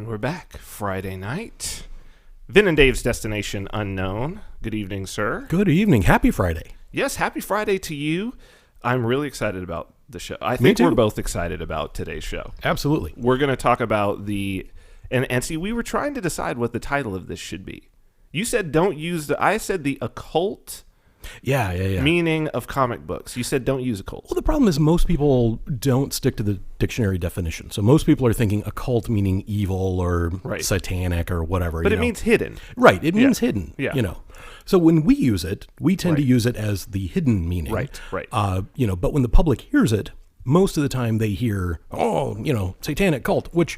And we're back. Friday night. Vin and Dave's Destination Unknown. Good evening, sir. Good evening. Happy Friday. Yes, happy Friday to you. I'm really excited about the show. I think we're both excited about today's show. Absolutely. We're going to talk about and see, we were trying to decide what the title of this should be. You said don't use I said the occult meaning of comic books. You said don't use occult. Well, the problem is most people don't stick to the dictionary definition. So most people are thinking occult meaning evil or satanic or whatever. But it means hidden. Right. It means hidden. Yeah. So when we use it, we tend to use it as the hidden meaning. Right. But when the public hears it, most of the time they hear, satanic cult, which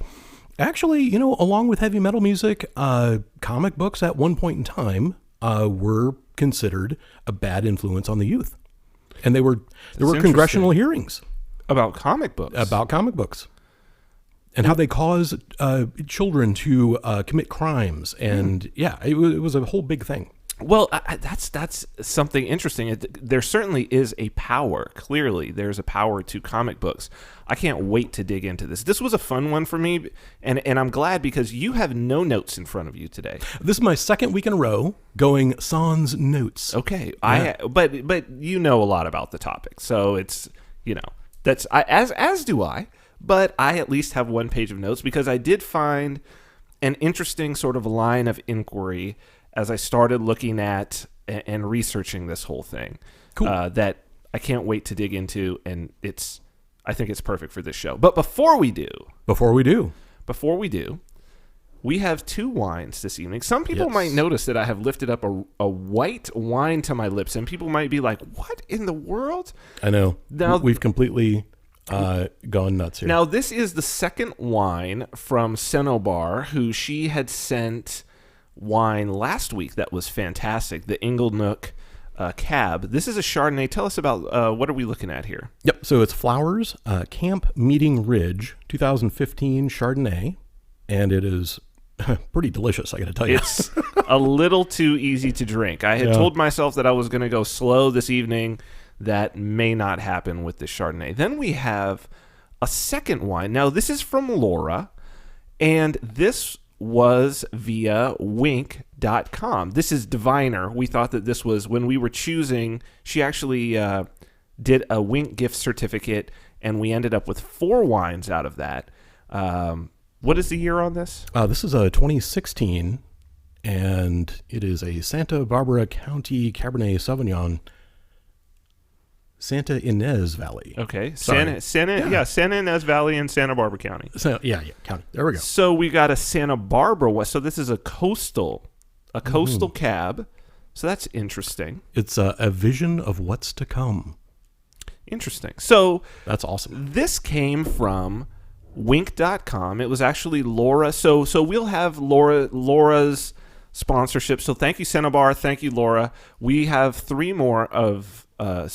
actually, along with heavy metal music, comic books at one point in time were considered a bad influence on the youth. And there were congressional hearings about comic books. And how they cause children to commit crimes. And it was a whole big thing. Well, that's something interesting. There certainly is a power. Clearly, there's a power to comic books. I can't wait to dig into this. This was a fun one for me, and I'm glad because you have no notes in front of you today. This is my second week in a row going sans notes. Okay, yeah. But you know a lot about the topic, so it's as do I. But I at least have one page of notes because I did find an interesting sort of line of inquiry as I started looking at and researching this whole thing. Cool. That I can't wait to dig into, and I think it's perfect for this show. But before we do, we have two wines this evening. Some people might notice that I have lifted up a white wine to my lips, and people might be like, what in the world? I know. Now, we've completely gone nuts here. Now, this is the second wine from Cinnabar, who she had sent wine last week that was fantastic, the Inglenook Cab. This is a Chardonnay. Tell us about what are we looking at here? Yep, so it's Flowers Camp Meeting Ridge 2015 Chardonnay, and it is pretty delicious, I got to tell you. It's a little too easy to drink. I had told myself that I was going to go slow this evening. That may not happen with this Chardonnay. Then we have a second wine. Now, this is from Laura, and this was via wink.com. This is Diviner. We thought that this was, when we were choosing, she actually did a Wink gift certificate, and we ended up with 4 wines out of that. What is the year on this? This is a 2016, and it is a Santa Barbara County Cabernet Sauvignon, Santa Ynez Valley. Okay. Santa Ynez Valley in Santa Barbara County. County. There we go. So we got a Santa Barbara. So this is a coastal cab. So that's interesting. It's a vision of what's to come. Interesting. So that's awesome. This came from wink.com. It was actually Laura. So we'll have Laura's sponsorship. So thank you, Cinnabar. Thank you, Laura. We have 3 more of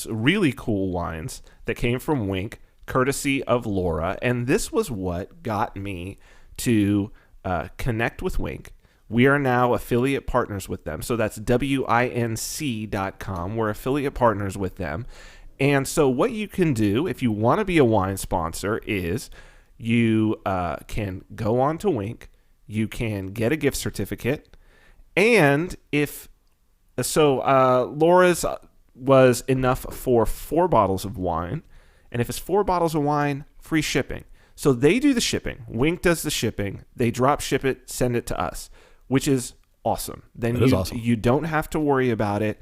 really cool wines that came from Wink, courtesy of Laura. And this was what got me to connect with Wink. We are now affiliate partners with them. So that's WINC.com. We're affiliate partners with them. And so what you can do if you want to be a wine sponsor is you can go on to Wink. You can get a gift certificate. And Laura's was enough for 4 bottles of wine. And if it's 4 bottles of wine, free shipping. So they do the shipping. Wink does the shipping. They drop ship it, send it to us, which is awesome. Then awesome. You don't have to worry about it.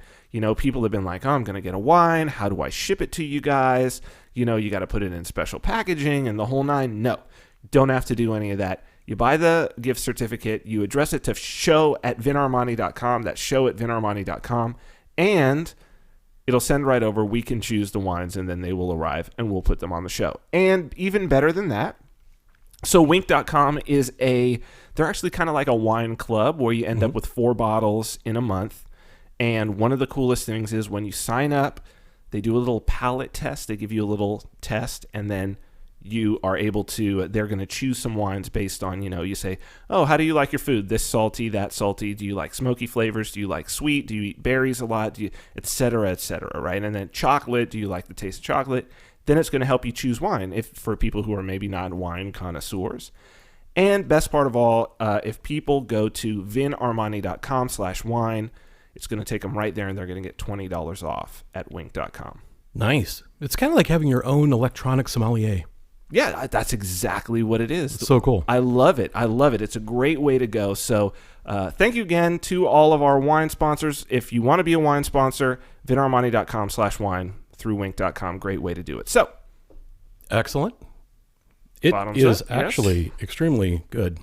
People have been like, I'm going to get a wine. How do I ship it to you guys? You got to put it in special packaging and the whole 9. No, don't have to do any of that. You buy the gift certificate. You address it to show@vinarmani.com. That's show@vinarmani.com. And it'll send right over. We can choose the wines, and then they will arrive, and we'll put them on the show. And even better than that, so wink.com is they're actually kind of like a wine club where you end up with 4 bottles in a month. And one of the coolest things is when you sign up, they do a little palate test. They give you a little test, and then you are able to, they're going to choose some wines based on, you say, oh, how do you like your food? This salty, that salty. Do you like smoky flavors? Do you like sweet? Do you eat berries a lot? Et cetera, right? And then chocolate, do you like the taste of chocolate? Then it's going to help you choose wine for people who are maybe not wine connoisseurs. And best part of all, if people go to vinarmani.com/wine, it's going to take them right there, and they're going to get $20 off at wink.com. Nice. It's kind of like having your own electronic sommelier. Yeah, that's exactly what it is. It's so cool. I love it. I love it. It's a great way to go. So thank you again to all of our wine sponsors. If you want to be a wine sponsor, vinarmani.com/wine through wink.com. Great way to do it. So excellent. It is actually extremely good.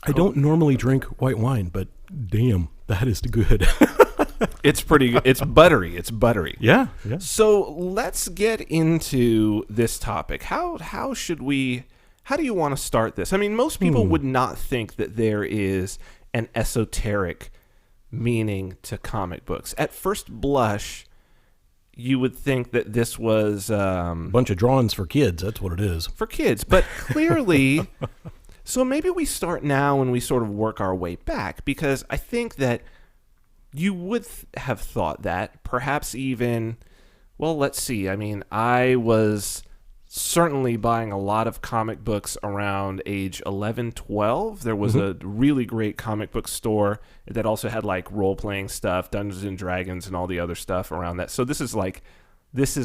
I don't normally drink white wine, but damn, that is good. It's pretty good. It's buttery. It's buttery. Yeah. So let's get into this topic. How do you want to start this? I mean, most people would not think that there is an esoteric meaning to comic books. At first blush, you would think that this was a bunch of drawings for kids. That's what it is. For kids. But clearly, so maybe we start now and we sort of work our way back, because I think that you would have thought that perhaps even, well, let's see. I mean, I was certainly buying a lot of comic books around age 11, 12. There was a really great comic book store that also had like role-playing stuff, Dungeons and Dragons and all the other stuff around that. So this is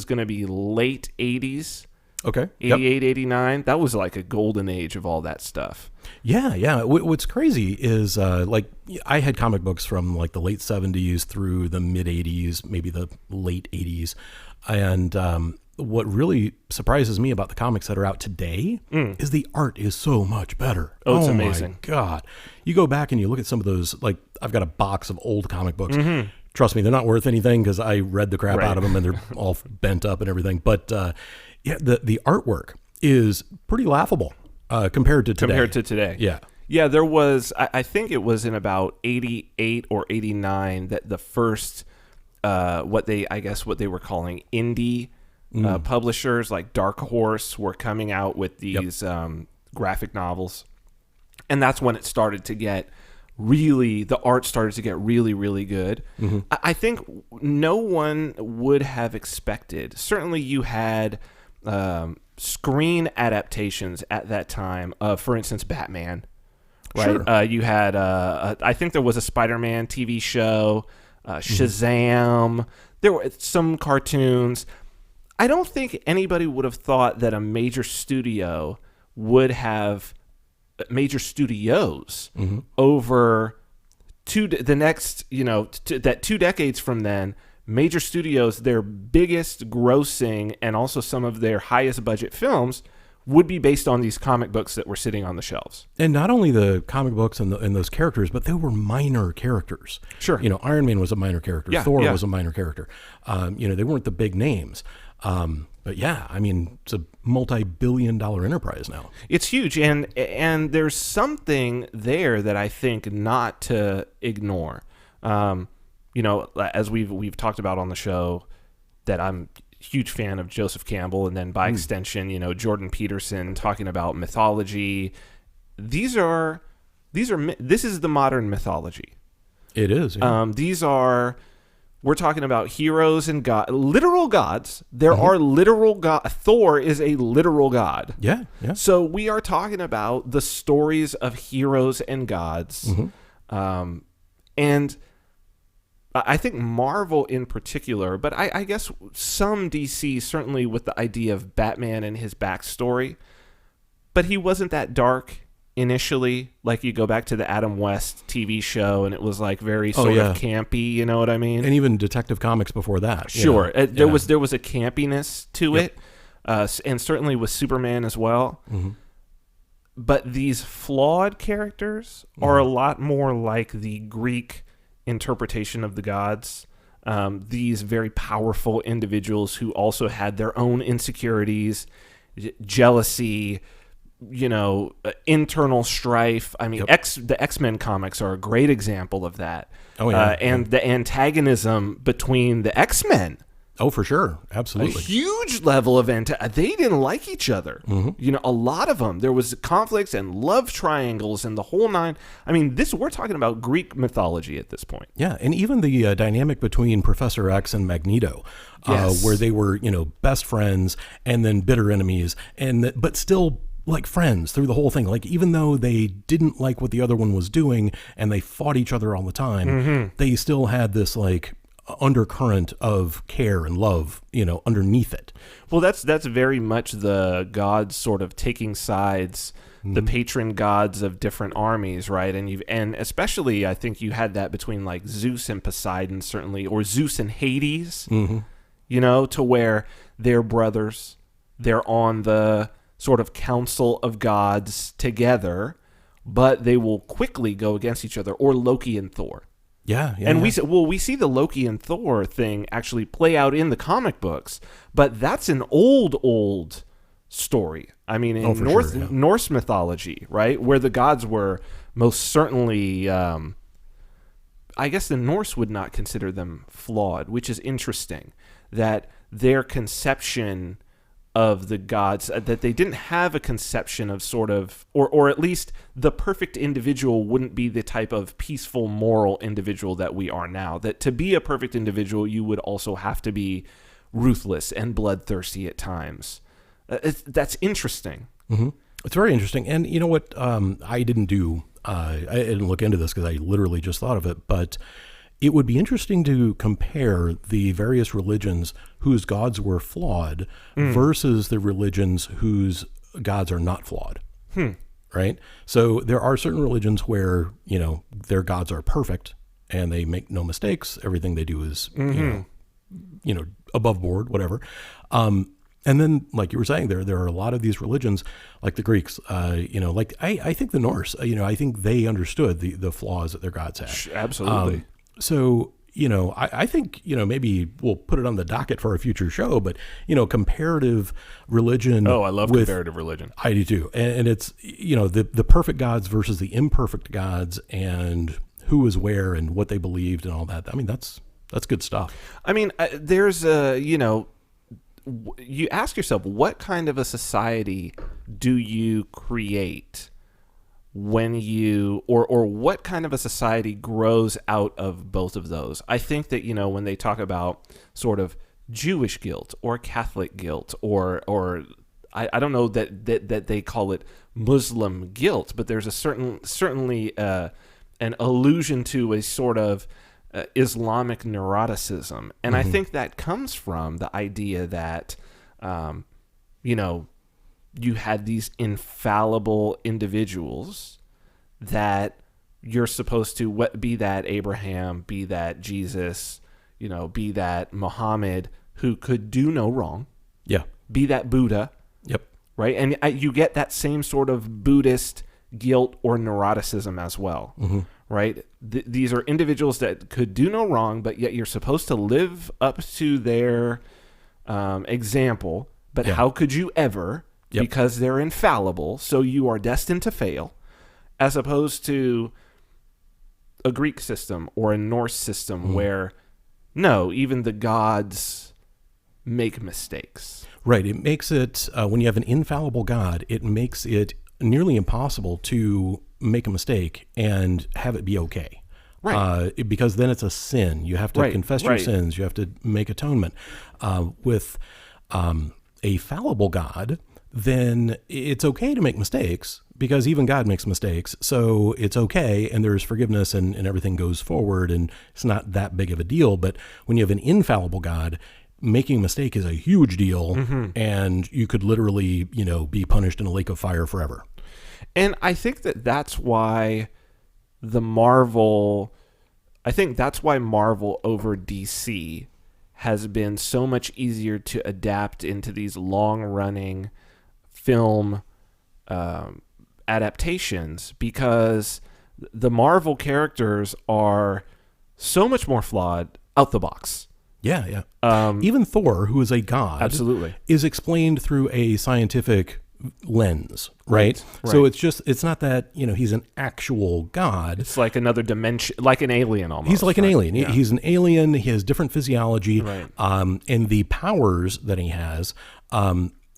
going to be late 80s. Okay. 88, 89. That was like a golden age of all that stuff. Yeah. What's crazy is like I had comic books from like the late 70s through the mid 80s, maybe the late 80s. And what really surprises me about the comics that are out today is the art is so much better. Oh, it's amazing. My God. You go back and you look at some of those, like I've got a box of old comic books. Trust me, they're not worth anything because I read the crap out of them and they're all bent up and everything. But yeah, the artwork is pretty laughable compared to today. Yeah, there was, I think it was in about 88 or 89 that the first, what they were calling indie publishers like Dark Horse were coming out with these graphic novels. And that's when it started to get the art started to get really, really good. I think no one would have expected. Certainly you had screen adaptations at that time of, for instance, Batman. Right? Sure. You had, I think there was a SpiderMan TV show, Shazam. There were some cartoons. I don't think anybody would have thought that a major studios over the next, that 2 decades from then, major studios, their biggest grossing and also some of their highest budget films would be based on these comic books that were sitting on the shelves. And not only the comic books and those characters, but they were minor characters. Sure. Iron Man was a minor character. Yeah, Thor was a minor character. They weren't the big names. But yeah, I mean, it's a multi-billion-dollar enterprise now. It's huge, and there's something there that I think not to ignore. As we've talked about on the show, that I'm a huge fan of Joseph Campbell, and then by extension, Jordan Peterson talking about mythology. This is the modern mythology. It is. Yeah. We're talking about heroes and literal gods. There are literal gods. Thor is a literal god. Yeah. So we are talking about the stories of heroes and gods. And I think Marvel in particular, but I guess some DC, certainly with the idea of Batman and his backstory. But he wasn't that dark initially. Like you go back to the Adam West TV show and it was like very sort of campy, you know what I mean? And even Detective Comics before that. Sure. There was a campiness to it, and certainly with Superman as well. But these flawed characters are a lot more like the Greek interpretation of the gods. These very powerful individuals who also had their own insecurities, jealousy, internal strife. I mean, the X-Men comics are a great example of that. And the antagonism between the X-Men. Oh, for sure. Absolutely. A huge level of they didn't like each other. A lot of them. There was conflicts and love triangles and the whole nine. I mean, we're talking about Greek mythology at this point. Yeah, and even the dynamic between Professor X and Magneto, where they were, best friends and then bitter enemies, but still like friends through the whole thing. Like, even though they didn't like what the other one was doing and they fought each other all the time, they still had this like undercurrent of care and love, underneath it. Well, that's very much the gods sort of taking sides, the patron gods of different armies, right? And especially I think you had that between like Zeus and Poseidon, certainly, or Zeus and Hades, to where they're brothers, they're on the sort of council of gods together, but they will quickly go against each other, or Loki and Thor. Yeah. And we see the Loki and Thor thing actually play out in the comic books, but that's an old story. I mean, in Norse mythology, right, where the gods were most certainly, I guess the Norse would not consider them flawed, which is interesting, that their conception of the gods, that they didn't have a conception of sort of, or at least the perfect individual wouldn't be the type of peaceful, moral individual that we are now. That to be a perfect individual, you would also have to be ruthless and bloodthirsty at times. That's interesting. It's very interesting. And you know what? I didn't look into this because I literally just thought of it, but it would be interesting to compare the various religions whose gods were flawed versus the religions whose gods are not flawed. Right? So there are certain religions where, their gods are perfect and they make no mistakes. Everything they do is, above board, whatever. And then, like you were saying, there are a lot of these religions, like the Greeks, like I think the Norse, I think they understood the flaws that their gods had. Absolutely. So, I think, maybe we'll put it on the docket for a future show, but, comparative religion. Oh, I love comparative religion. I do too. And it's, the perfect gods versus the imperfect gods and who was where and what they believed and all that. I mean, that's good stuff. I mean, there's you ask yourself, what kind of a society do you create when you, or what kind of a society grows out of both of those? I think that, when they talk about sort of Jewish guilt or Catholic guilt, or I don't know that they call it Muslim guilt, but there's a certainly an allusion to a sort of Islamic neuroticism. And I think that comes from the idea that, you had these infallible individuals that you're supposed to, be that Abraham, be that Jesus, be that Muhammad, who could do no wrong. Yeah. Be that Buddha. Yep. Right? And you get that same sort of Buddhist guilt or neuroticism as well. Right? These are individuals that could do no wrong, but yet you're supposed to live up to their example. But how could you ever? Yep. Because they're infallible, so you are destined to fail, as opposed to a Greek system or a Norse system where, no, even the gods make mistakes. Right. It makes it, when you have an infallible God, it makes it nearly impossible to make a mistake and have it be okay. Right. Because then it's a sin. You have to confess your sins. You have to make atonement. With a fallible God, then it's okay to make mistakes, because even God makes mistakes. So it's okay, and there's forgiveness, and everything goes forward, and it's not that big of a deal. But when you have an infallible God, making a mistake is a huge deal, and you could literally, be punished in a lake of fire forever. And I think that's why Marvel over DC has been so much easier to adapt into these long-running film adaptations, because the Marvel characters are so much more flawed out the box. Yeah. Even Thor, who is a god, absolutely, is explained through a scientific lens, right? So it's not that, he's an actual god. It's like another dimension, like an alien almost. He's like an alien. Yeah. He's an alien. He has different physiology, right. And the powers that he has,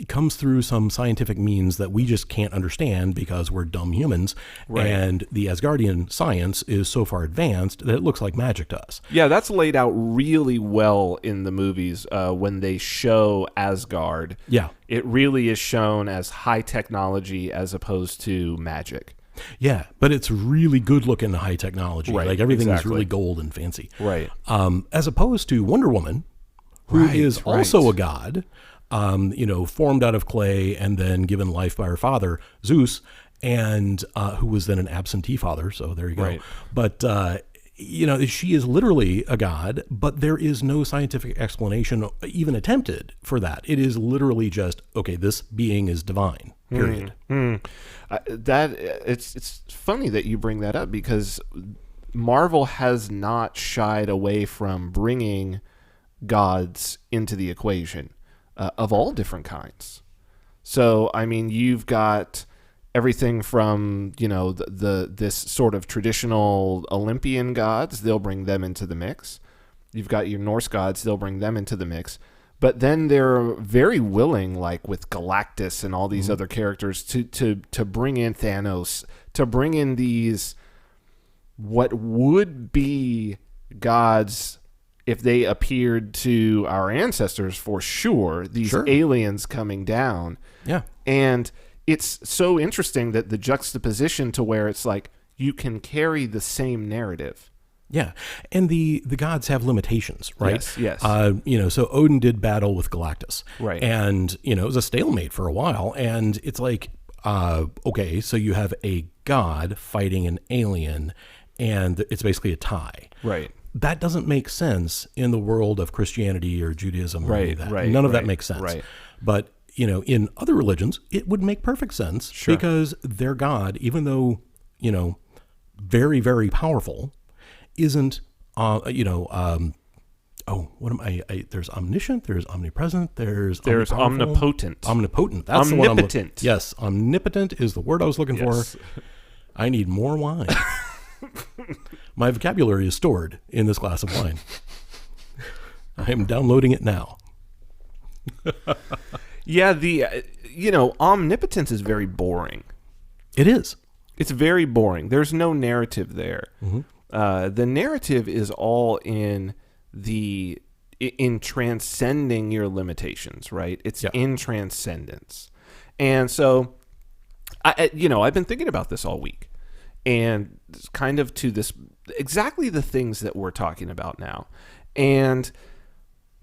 comes through some scientific means that we just can't understand because we're dumb humans. Right. And the Asgardian science is so far advanced that it looks like magic to us. Yeah, that's laid out really well in the movies when they show Asgard. Yeah. It really is shown as high technology as opposed to magic. Yeah, but it's really good looking high technology. Right, Like everything exactly. is really gold and fancy. Right. As opposed to Wonder Woman, who Right, is right. also a god, formed out of clay and then given life by her father, Zeus, and who was then an absentee father. So there you go. Right. But, she is literally a god, but there is no scientific explanation even attempted for that. It is literally just, okay, this being is divine, period. It's funny that you bring that up because Marvel has not shied away from bringing gods into the equation of all different kinds. So, I mean, you've got everything from, this sort of traditional Olympian gods, they'll bring them into the mix. You've got your Norse gods, they'll bring them into the mix. But then they're very willing, like with Galactus and all these other characters, to bring in Thanos, to bring in these what would be gods if they appeared to our ancestors for sure, these Sure. aliens coming down. Yeah. And it's so interesting that the juxtaposition to where it's like you can carry the same narrative. Yeah, and the gods have limitations, right? Yes. So Odin did battle with Galactus, Right. And it was a stalemate for a while, and it's like, okay, so you have a god fighting an alien, and it's basically a tie. Right. That doesn't make sense in the world of Christianity or Judaism or any of that. None of that makes sense. Right. But in other religions, it would make perfect sense because their god, even though very, very powerful, isn't what am I there's omniscient, there's omnipresent, there's omnipotent. Omnipotent. That's the one I'm Omnipotent. Yes, omnipotent is the word I was looking Yes. for. I need more wine. My vocabulary is stored in this glass of wine. I am downloading it now. Yeah, omnipotence is very boring. It is. It's very boring. There's no narrative there. Mm-hmm. The narrative is all in transcending your limitations, right? It's in transcendence. And so, I've been thinking about this all week, and kind of to this exactly the things that we're talking about now. And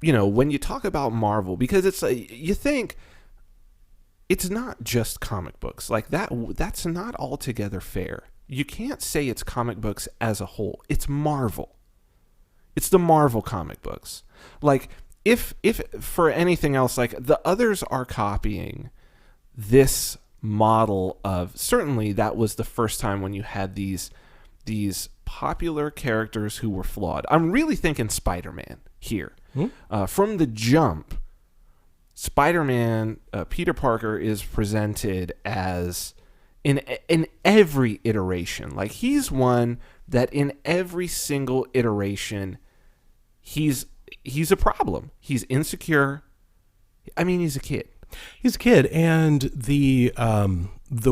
when you talk about Marvel, because it's you think it's not just comic books like that. That's not altogether fair. You can't say it's comic books as a whole. It's Marvel. It's the Marvel comic books. Like if for anything else, like the others are copying this model of, certainly that was the first time when you had these popular characters who were flawed. I'm really thinking SpiderMan here. From the jump, SpiderMan, Peter Parker is presented as in every iteration. Like he's one that in every single iteration, he's a problem. He's insecure. I mean, he's a kid. He's a kid, and the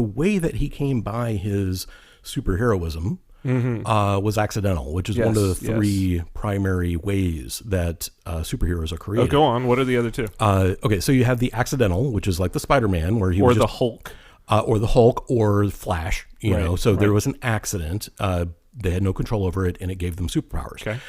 way that he came by his superheroism was accidental, which is one of the three primary ways that superheroes are created. Oh, go on. What are the other two? Okay, so you have the accidental, which is like the Spider-Man, where he was the Hulk. Or the Hulk, or Flash, So there right. was an accident. They had no control over it, and it gave them superpowers. Okay.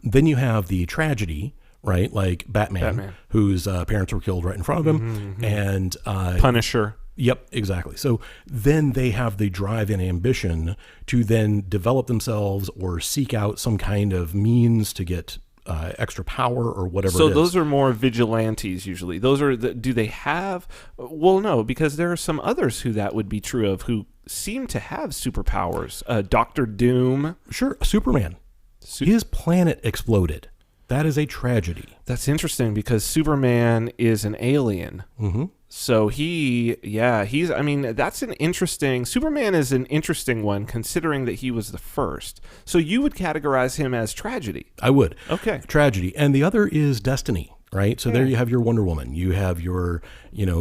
Then you have the tragedy, right? Like Batman. Whose parents were killed right in front of him, and Punisher. Yep, exactly. So then they have the drive and ambition to then develop themselves or seek out some kind of means to get extra power or whatever. So it is. those are more vigilantes usually. Those are do they have? Well, no, because there are some others who that would be true of who seem to have superpowers. Dr. Doom. Sure, Superman. His planet exploded. That is a tragedy. That's interesting because Superman is an alien. Mm-hmm. So that's an interesting, Superman is an interesting one considering that he was the first. So you would categorize him as tragedy. I would. Okay. Tragedy. And the other is destiny. right? So there you have your Wonder Woman, you have your,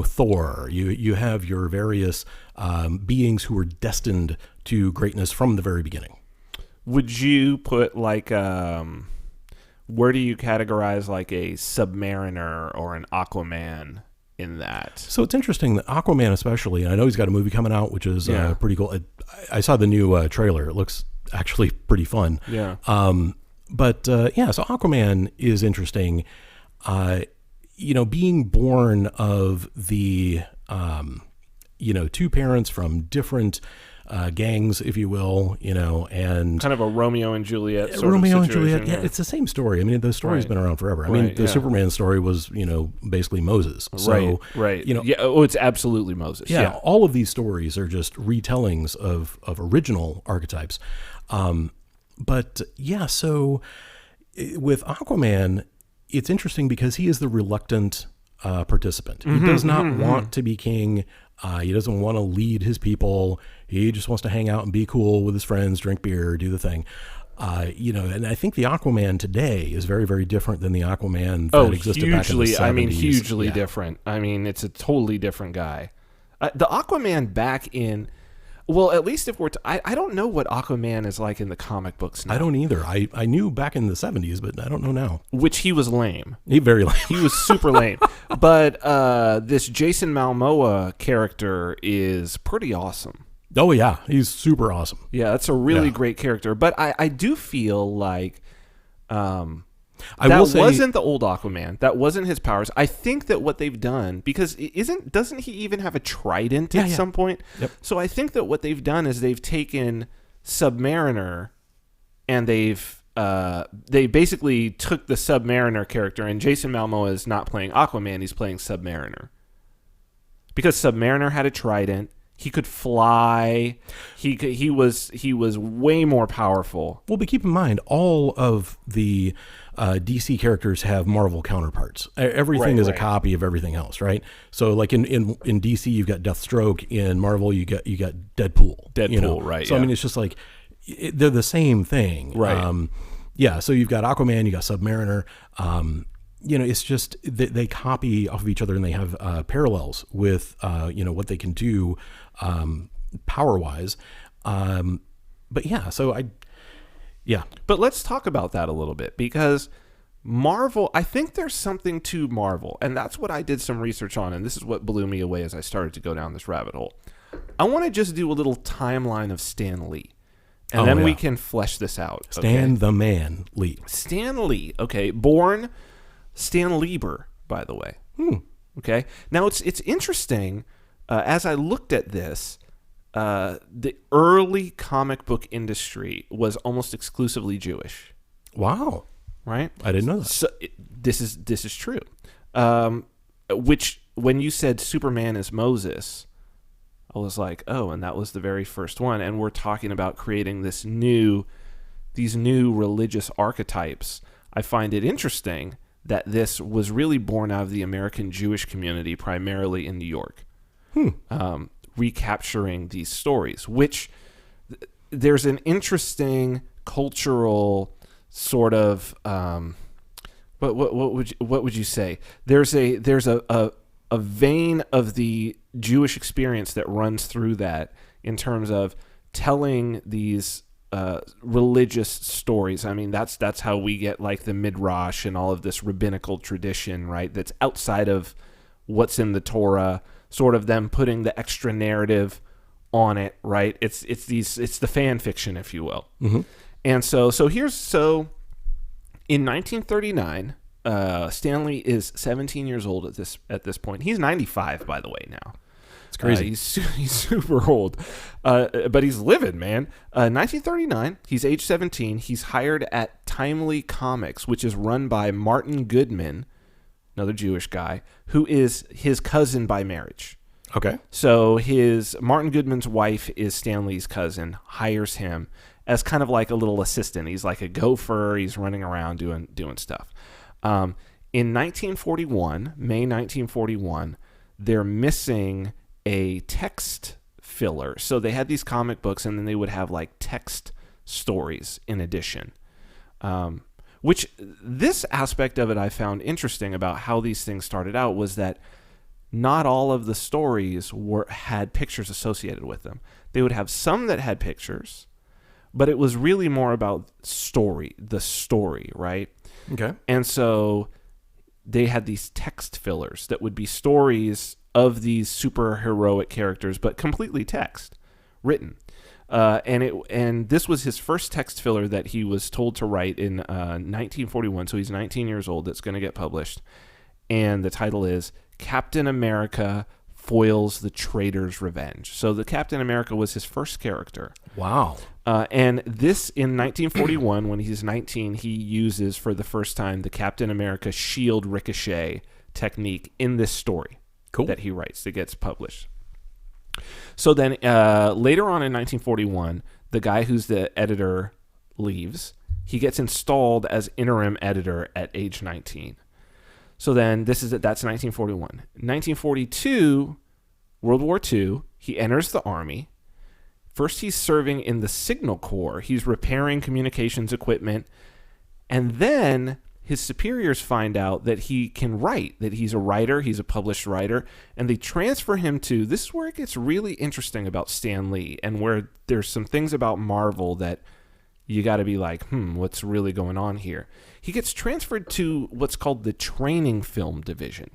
Thor, you have your various beings who were destined to greatness from the very beginning. Would you put like, where do you categorize like a Submariner or an Aquaman in that? So it's interesting that Aquaman especially, and I know he's got a movie coming out, which is pretty cool. I saw the new trailer. It looks actually pretty fun. Yeah. So Aquaman is interesting. Being born of the, two parents from different gangs, if you will, and kind of a Romeo and Juliet sort Romeo of and Juliet. situation, Yeah, it's the same story. I mean, the story's been around forever. I mean, the Superman story was, basically Moses. So, right. It's absolutely Moses. Yeah, all of these stories are just retellings of original archetypes. So with Aquaman, it's interesting because he is the reluctant participant. He does not want to be king. He doesn't want to lead his people. He just wants to hang out and be cool with his friends, drink beer, do the thing. And I think the Aquaman today is very, very different than the Aquaman that existed back in the 70s. I mean, hugely different. I mean, it's a totally different guy. The Aquaman back in... Well, at least if we're... I don't know what Aquaman is like in the comic books now. I don't either. I knew back in the 70s, but I don't know now. Which he was lame. Very lame. He was super lame. But this Jason Momoa character is pretty awesome. Oh, yeah. He's super awesome. Yeah, that's a really great character. But I do feel like... wasn't the old Aquaman. That wasn't his powers. I think that what they've done, because doesn't he even have a trident at some point? Yep. So I think that what they've done is they've taken Submariner and they basically took the Submariner character, and Jason Momoa is not playing Aquaman, he's playing Submariner. Because Submariner had a trident. He could fly. He was way more powerful. Well, but keep in mind, all of the DC characters have Marvel counterparts. Everything is a copy of everything else, right? So, like in DC, you've got Deathstroke. In Marvel, you got Deadpool. Right? So I mean, it's just like they're the same thing, right? So you've got Aquaman, you got Submariner. It's just they copy off of each other, and they have parallels with what they can do power wise. But let's talk about that a little bit, because Marvel, I think there's something to Marvel, and that's what I did some research on, and this is what blew me away as I started to go down this rabbit hole. I want to just do a little timeline of Stan Lee, and then we can flesh this out. Stan the Man Lee. Stan Lee, okay, born Stan Lieber, by the way. Okay, now it's interesting. As I looked at this, the early comic book industry was almost exclusively Jewish. Wow. Right? I didn't know that. So this is true. Which, when you said Superman is Moses, I was like, oh, and that was the very first one. And we're talking about creating these new religious archetypes. I find it interesting that this was really born out of the American Jewish community, primarily in New York. Recapturing these stories, which there's an interesting cultural sort of what would you say? There's a vein of the Jewish experience that runs through that in terms of telling these religious stories. I mean, that's how we get like the Midrash and all of this rabbinical tradition, right? That's outside of what's in the Torah. Sort of them putting the extra narrative on it, right? It's the fan fiction, if you will. Mm-hmm. And so in 1939, Stan Lee is 17 years old at this point. He's 95, by the way, now. It's crazy. He's super old, but he's living, man. 1939, he's age 17. He's hired at Timely Comics, which is run by Martin Goodman, another Jewish guy, who is his cousin by marriage. Okay. So Martin Goodman's wife is Stan Lee's cousin, hires him as kind of like a little assistant. He's like a gopher. He's running around doing stuff. In 1941, May 1941, they're missing a text filler. So they had these comic books, and then they would have like text stories in addition. Which this aspect of it I found interesting about how these things started out was that not all of the stories had pictures associated with them. They would have some that had pictures, but it was really more about the story, right? Okay. And so they had these text fillers that would be stories of these superheroic characters, but completely written. And this was his first text filler that he was told to write in 1941. So he's 19 years old. That's going to get published. And the title is Captain America Foils the Traitor's Revenge. So the Captain America was his first character. Wow. And this, in 1941, when he's 19, he uses for the first time the Captain America shield ricochet technique in this story that he writes that gets published. So then later on in 1941, the guy who's the editor leaves. He gets installed as interim editor at age 19. So then that's 1941. 1942, World War II, he enters the Army. First, he's serving in the Signal Corps. He's repairing communications equipment. And then his superiors find out that he can write, that he's a writer, he's a published writer, and they transfer him to, this is where it gets really interesting about Stan Lee, and where there's some things about Marvel that you got to be like, what's really going on here? He gets transferred to what's called the training film division.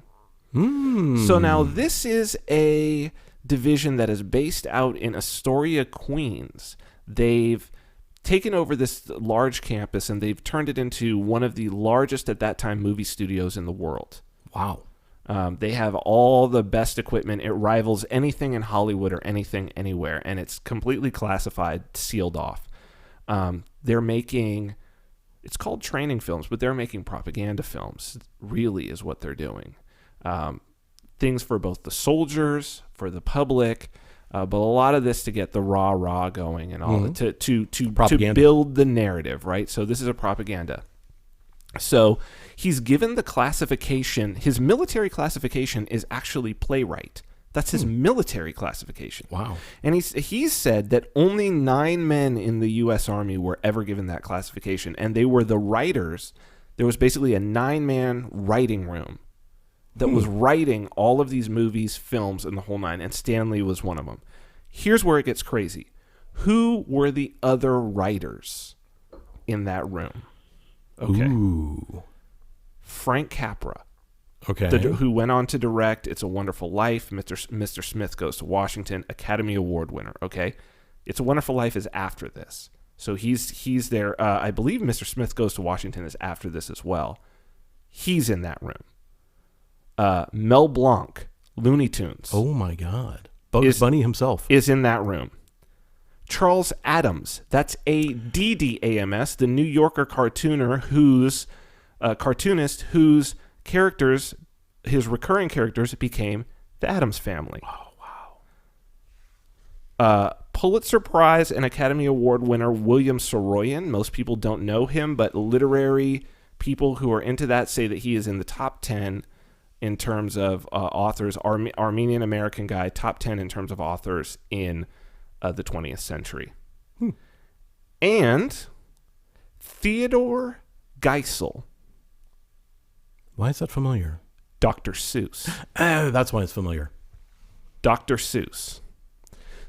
So now this is a division that is based out in Astoria, Queens. They've taken over this large campus and they've turned it into one of the largest at that time movie studios in the world. Wow. They have all the best equipment. It rivals anything in Hollywood or anything anywhere, and it's completely classified, sealed off. They're making, it's called training films, but they're making propaganda films, really is what they're doing. Things for both the soldiers, for the public, but a lot of this to get the rah-rah going and all to build the narrative, right? So this is a propaganda. So he's given the classification, his military classification is actually playwright. That's his military classification. Wow. And he's said that only 9 men in the U.S. Army were ever given that classification, and they were the writers. There was basically a 9-man writing room that was writing all of these movies, films, and the whole nine, and Stan Lee was one of them. Here's where it gets crazy. Who were the other writers in that room? Okay. Ooh. Frank Capra. Okay. Who went on to direct It's a Wonderful Life, Mr. Smith Goes to Washington, Academy Award winner, okay? It's a Wonderful Life is after this. So he's there. I believe Mr. Smith Goes to Washington is after this as well. He's in that room. Mel Blanc, Looney Tunes. Oh my God. Bugs Bunny himself. Is in that room. Charles Addams, that's ADDAMS, the New Yorker cartoonist whose characters, his recurring characters, became the Addams Family. Oh, wow. Pulitzer Prize and Academy Award winner William Soroyan. Most people don't know him, but literary people who are into that say that he is in the top 10 in terms of authors, Armenian American guy, top 10 in terms of authors in the 20th century. And Theodore Geisel. Why is that familiar? Dr. Seuss. That's why it's familiar. Dr. Seuss.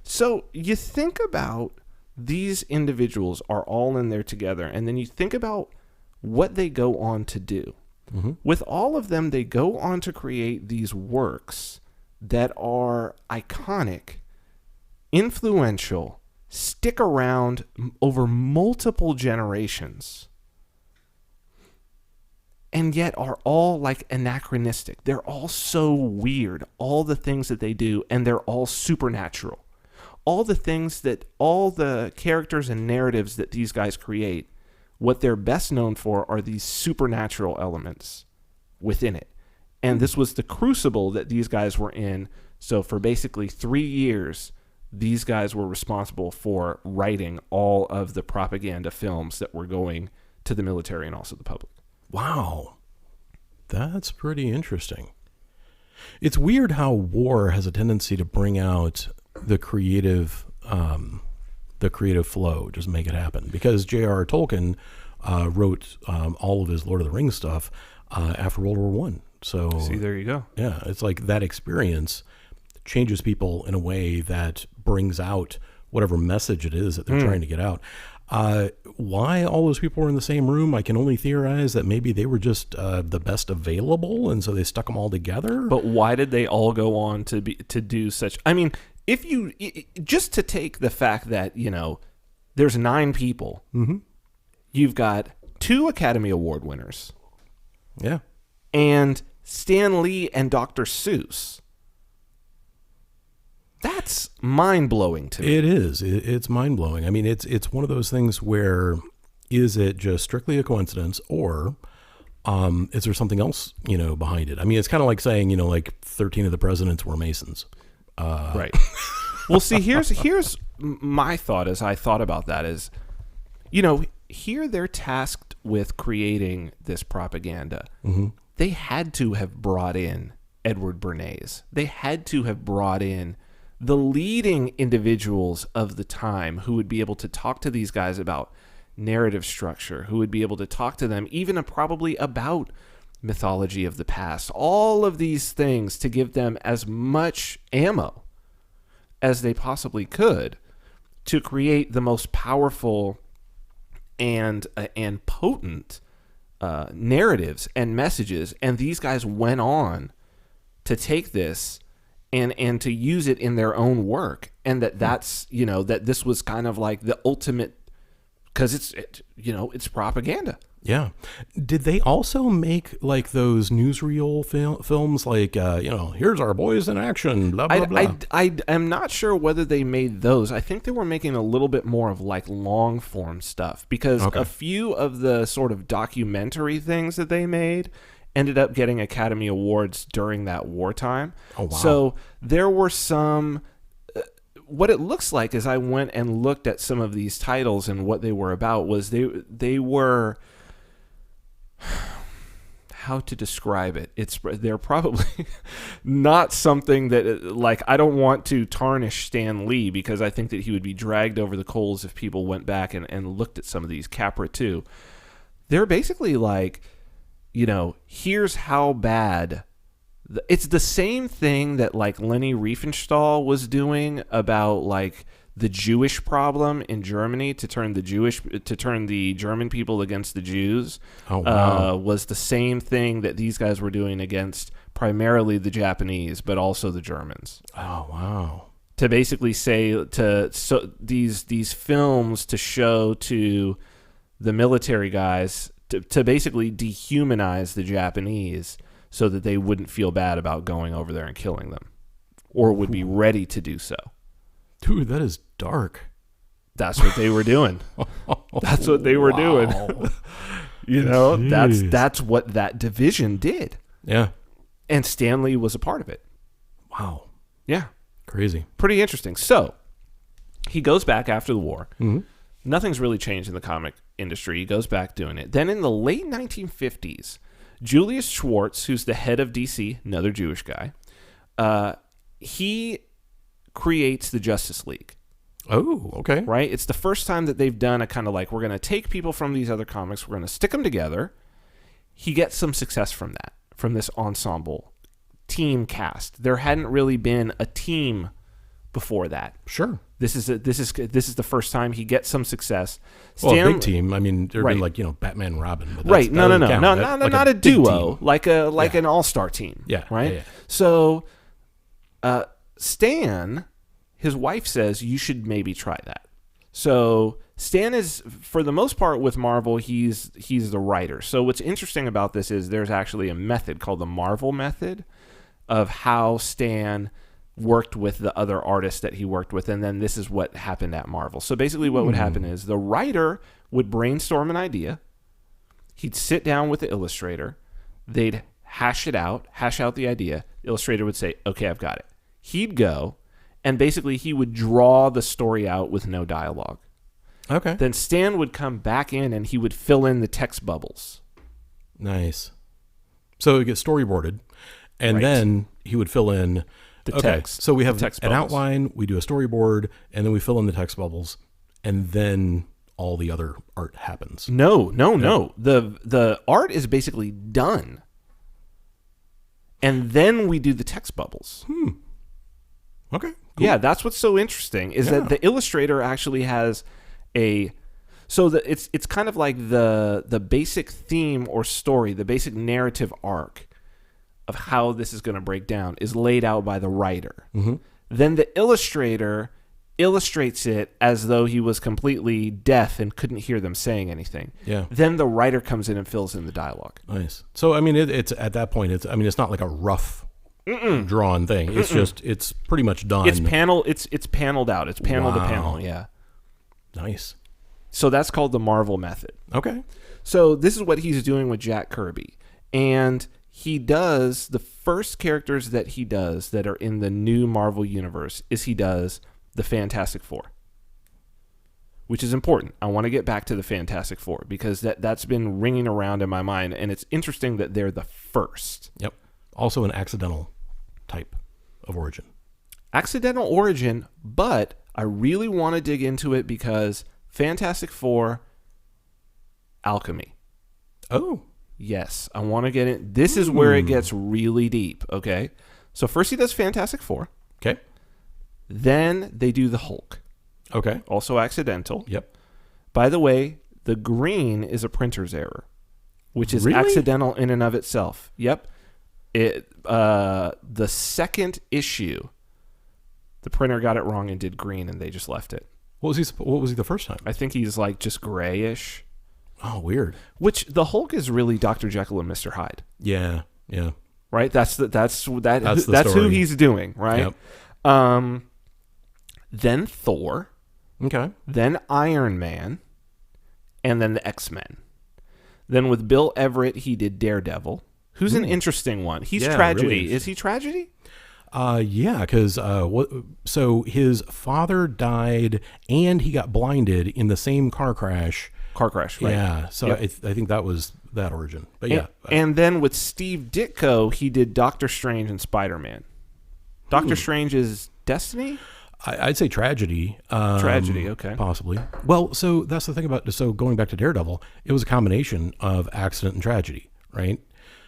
So you think about these individuals are all in there together, and then you think about what they go on to do. Mm-hmm. With all of them, they go on to create these works that are iconic, influential, stick around over multiple generations, and yet are all like anachronistic. They're all so weird, all the things that they do, and they're all supernatural. All the things that, all the characters and narratives that these guys create, what they're best known for are these supernatural elements within it. And this was the crucible that these guys were in. So for basically 3 years, these guys were responsible for writing all of the propaganda films that were going to the military and also the public. Wow. That's pretty interesting. It's weird how war has a tendency to bring out the creative flow, just make it happen. Because J.R.R. Tolkien wrote all of his Lord of the Rings stuff after World War One. So See, there you go. yeah, it's like that experience changes people in a way that brings out whatever message it is that they're trying to get out. Why all those people were in the same room, I can only theorize that maybe they were just the best available, and so they stuck them all together. But why did they all go on to do such? I mean, if you just to take the fact that there's 9 people, you've got 2 Academy Award winners, Yeah. and Stan Lee and Dr. Seuss. That's mind-blowing to me. It is. It's mind-blowing. I mean, it's one of those things where is it just strictly a coincidence, or is there something else, behind it? I mean, it's kind of like saying, like 13 of the presidents were Masons. Right. Well, see, here's my thought as I thought about that is, here they're tasked with creating this propaganda. They had to have brought in Edward Bernays. They had to have brought in the leading individuals of the time who would be able to talk to these guys about narrative structure, who would be able to talk to them even probably about mythology of the past, all of these things to give them as much ammo as they possibly could to create the most powerful and potent narratives and messages. And these guys went on to take this and to use it in their own work, and that's that this was kind of like the ultimate, because it's propaganda. Yeah. Did they also make like those newsreel films like here's our boys in action, blah blah blah? I am not sure whether they made those. I think they were making a little bit more of like long form stuff, because a few of the sort of documentary things that they made ended up getting Academy Awards during that wartime. Oh, wow. So there were some, what it looks like as I went and looked at some of these titles and what they were about was they were, how to describe it? They're probably not something that, like, I don't want to tarnish Stan Lee, because I think that he would be dragged over the coals if people went back and looked at some of these. Capra 2. They're basically like, here's how bad. It's the same thing that like Leni Riefenstahl was doing about like the Jewish problem in Germany to turn the German people against the Jews. Oh, wow. Was the same thing that these guys were doing against primarily the Japanese, but also the Germans. Oh, wow. To basically say these films to show to the military guys to basically dehumanize the Japanese so that they wouldn't feel bad about going over there and killing them, or would be ready to do so. Dude, that is dark. That's what they were doing. That's what they were doing. That's what that division did. Yeah. And Stan Lee was a part of it. Wow. Yeah. Crazy. Pretty interesting. So he goes back after the war. Mm-hmm. Nothing's really changed in the comic industry. He goes back doing it. Then in the late 1950s, Julius Schwartz, who's the head of DC, another Jewish guy, he creates the Justice League. Oh, okay. Right? It's the first time that they've done a kind of like, we're going to take people from these other comics, we're going to stick them together. He gets some success from that, from this ensemble team cast. There hadn't really been a team before that. Sure. This is the first time he gets some success. Well, a big team. I mean, there'd been like, Batman and Robin. But right. No, not a duo. Like an all-star team. Yeah. Right? Yeah. So Stan, his wife says, you should maybe try that. So Stan is, for the most part with Marvel, he's the writer. So what's interesting about this is there's actually a method called the Marvel method of how Stan worked with the other artists that he worked with, and then this is what happened at Marvel. So basically what would happen is the writer would brainstorm an idea, he'd sit down with the illustrator, they'd hash out the idea, the illustrator would say, okay, I've got it. He'd go, and basically he would draw the story out with no dialogue. Okay. Then Stan would come back in and he would fill in the text bubbles. Nice. So it gets storyboarded, and then he would fill in the text. So we have text an bubbles. outline, we do a storyboard, and then we fill in the text bubbles, and then all the other art happens. No. The art is basically done. And then we do the text bubbles. Okay. Cool. Yeah, that's what's so interesting is that the illustrator actually has it's kind of like the basic theme or story, the basic narrative arc of how this is going to break down is laid out by the writer. Then the illustrator illustrates it as though he was completely deaf and couldn't hear them saying anything. Yeah. Then the writer comes in and fills in the dialogue. Nice. So I mean, it's at that point. It's not like a rough drawn thing. It's just it's pretty much done. It's paneled out. It's panel to panel. Yeah. Nice. So that's called the Marvel method. Okay. So this is what he's doing with Jack Kirby, and he does the first characters that he does that are in the new Marvel universe is he does the Fantastic Four, which is important. I want to get back to the Fantastic Four because that's been ringing around in my mind, and it's interesting that they're the first. Yep. Also an accidental type of origin. Accidental origin, but I really want to dig into it because Fantastic Four, alchemy. Oh. Yes, I want to get in. This is where it gets really deep, okay? So first he does Fantastic Four. Okay. Then they do the Hulk. Okay. Also accidental. Yep. By the way, the green is a printer's error, which is Really? accidental in and of itself. Yep. The second issue, the printer got it wrong and did green, and they just left it. What was he the first time? I think he's like just grayish. Oh, weird. Which the Hulk is really Dr. Jekyll and Mr. Hyde. Yeah. Yeah. Right? That's who story. he's doing, right? Yep. Then Thor, Okay. then Iron Man, and then the X-Men. Then with Bill Everett, he did Daredevil, who's an interesting one. He's tragedy. Really is he tragedy? Yeah, because so his father died and he got blinded in the same car crash. Right? Yeah, so Yep. I think that was that origin. But yeah. And then with Steve Ditko, he did Doctor Strange and SpiderMan. Doctor Strange is Destiny? I'd say tragedy. Tragedy, okay. Possibly. Well, so that's the thing about, so going back to Daredevil, it was a combination of accident and tragedy, right?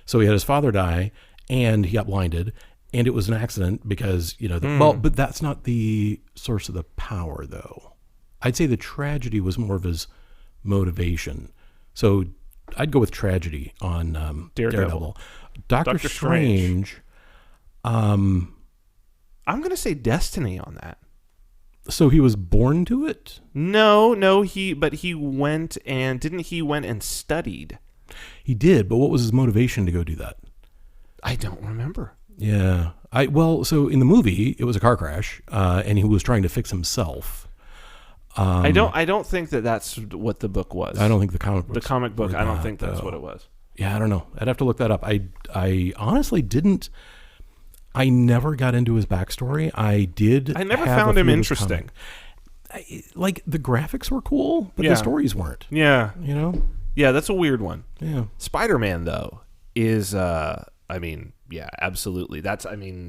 So he had his father die and he got blinded, and it was an accident because, well, but that's not the source of the power, though. I'd say the tragedy was more of his motivation. So I'd go with tragedy on Daredevil. Doctor Strange. I'm going to say Destiny on that. So he was born to it? No, but he went and studied. He did, but what was his motivation to go do that? I don't remember. Yeah. So in the movie, it was a car crash, and he was trying to fix himself. I don't think that's what the book was. I don't think the comic book. The comic book, I don't think that's what it was. Yeah, I don't know. I'd have to look that up. I honestly didn't. I never got into his backstory. I never found him interesting. Like the graphics were cool, but Yeah. the stories weren't. Yeah. Yeah, that's a weird one. Yeah. Spider-Man, though, is, absolutely.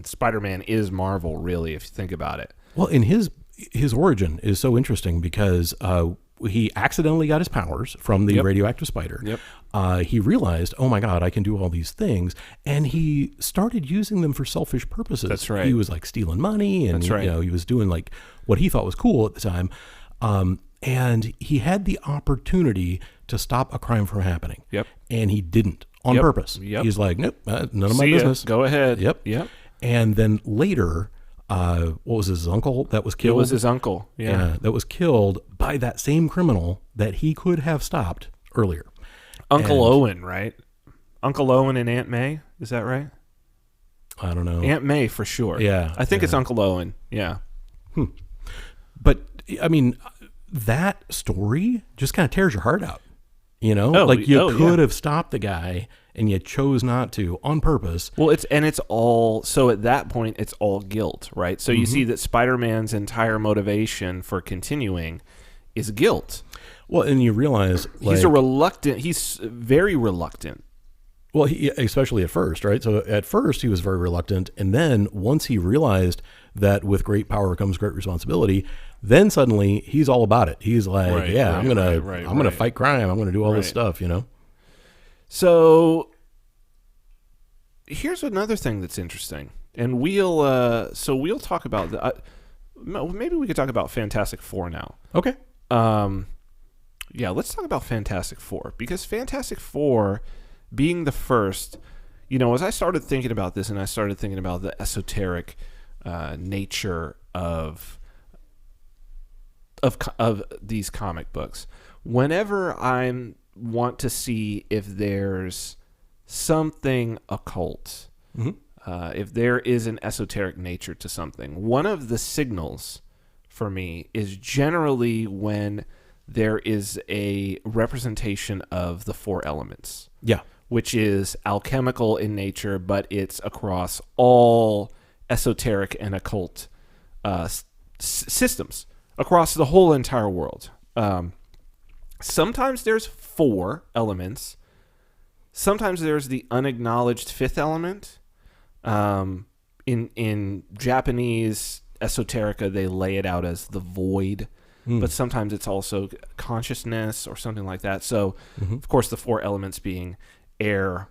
Spider-Man is Marvel, really, if you think about it. Well, and his origin is so interesting because he accidentally got his powers from the radioactive spider. Yep. He realized, oh my God, I can do all these things, and he started using them for selfish purposes. That's right. He was like stealing money, and That's right. He was doing like what he thought was cool at the time, and he had the opportunity to stop a crime from happening. Yep. And he didn't on purpose. Yep. He's like, nope, none of my See ya. business. Go ahead. Yep. And then later, what was his uncle that was killed? It was his uncle. Yeah. That was killed by that same criminal that he could have stopped earlier. Uncle Owen, right? Uncle Owen and Aunt May. Is that right? I don't know. Aunt May for sure. Yeah. I think it's Uncle Owen. Yeah. But I mean, that story just kind of tears your heart out. You could have stopped the guy, and you chose not to on purpose. Well, it's all so at that point it's all guilt, right? So you see that Spider-Man's entire motivation for continuing is guilt. Well, and you realize He's very reluctant Well, especially at first, right? So at first he was very reluctant, and then once he realized that with great power comes great responsibility, then suddenly he's all about it. He's like, I'm gonna fight crime. I'm gonna do all this stuff, So here's another thing that's interesting, and we'll talk about maybe we could talk about Fantastic Four now. Okay. Yeah, let's talk about Fantastic Four, because Fantastic Four being the first, as I started thinking about this, and I started thinking about the esoteric nature of these comic books, whenever I want to see if there's something occult, if there is an esoteric nature to something, one of the signals for me is generally when there is a representation of the four elements. Yeah. Which is alchemical in nature, but it's across all esoteric and occult systems across the whole entire world. Sometimes there's four elements. Sometimes there's the unacknowledged fifth element. In Japanese esoterica, they lay it out as the void. But sometimes it's also consciousness or something like that. So, of course, the four elements being air,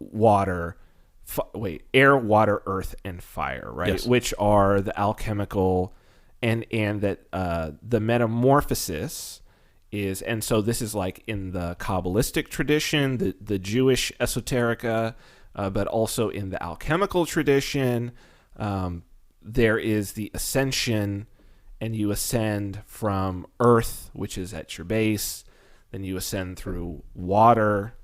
water, earth, and fire, right? Yes. Which are the alchemical, and that the metamorphosis is, and so this is like in the Kabbalistic tradition, the Jewish esoterica, but also in the alchemical tradition, there is the ascension. And you ascend from earth, which is at your base. Then you ascend through water.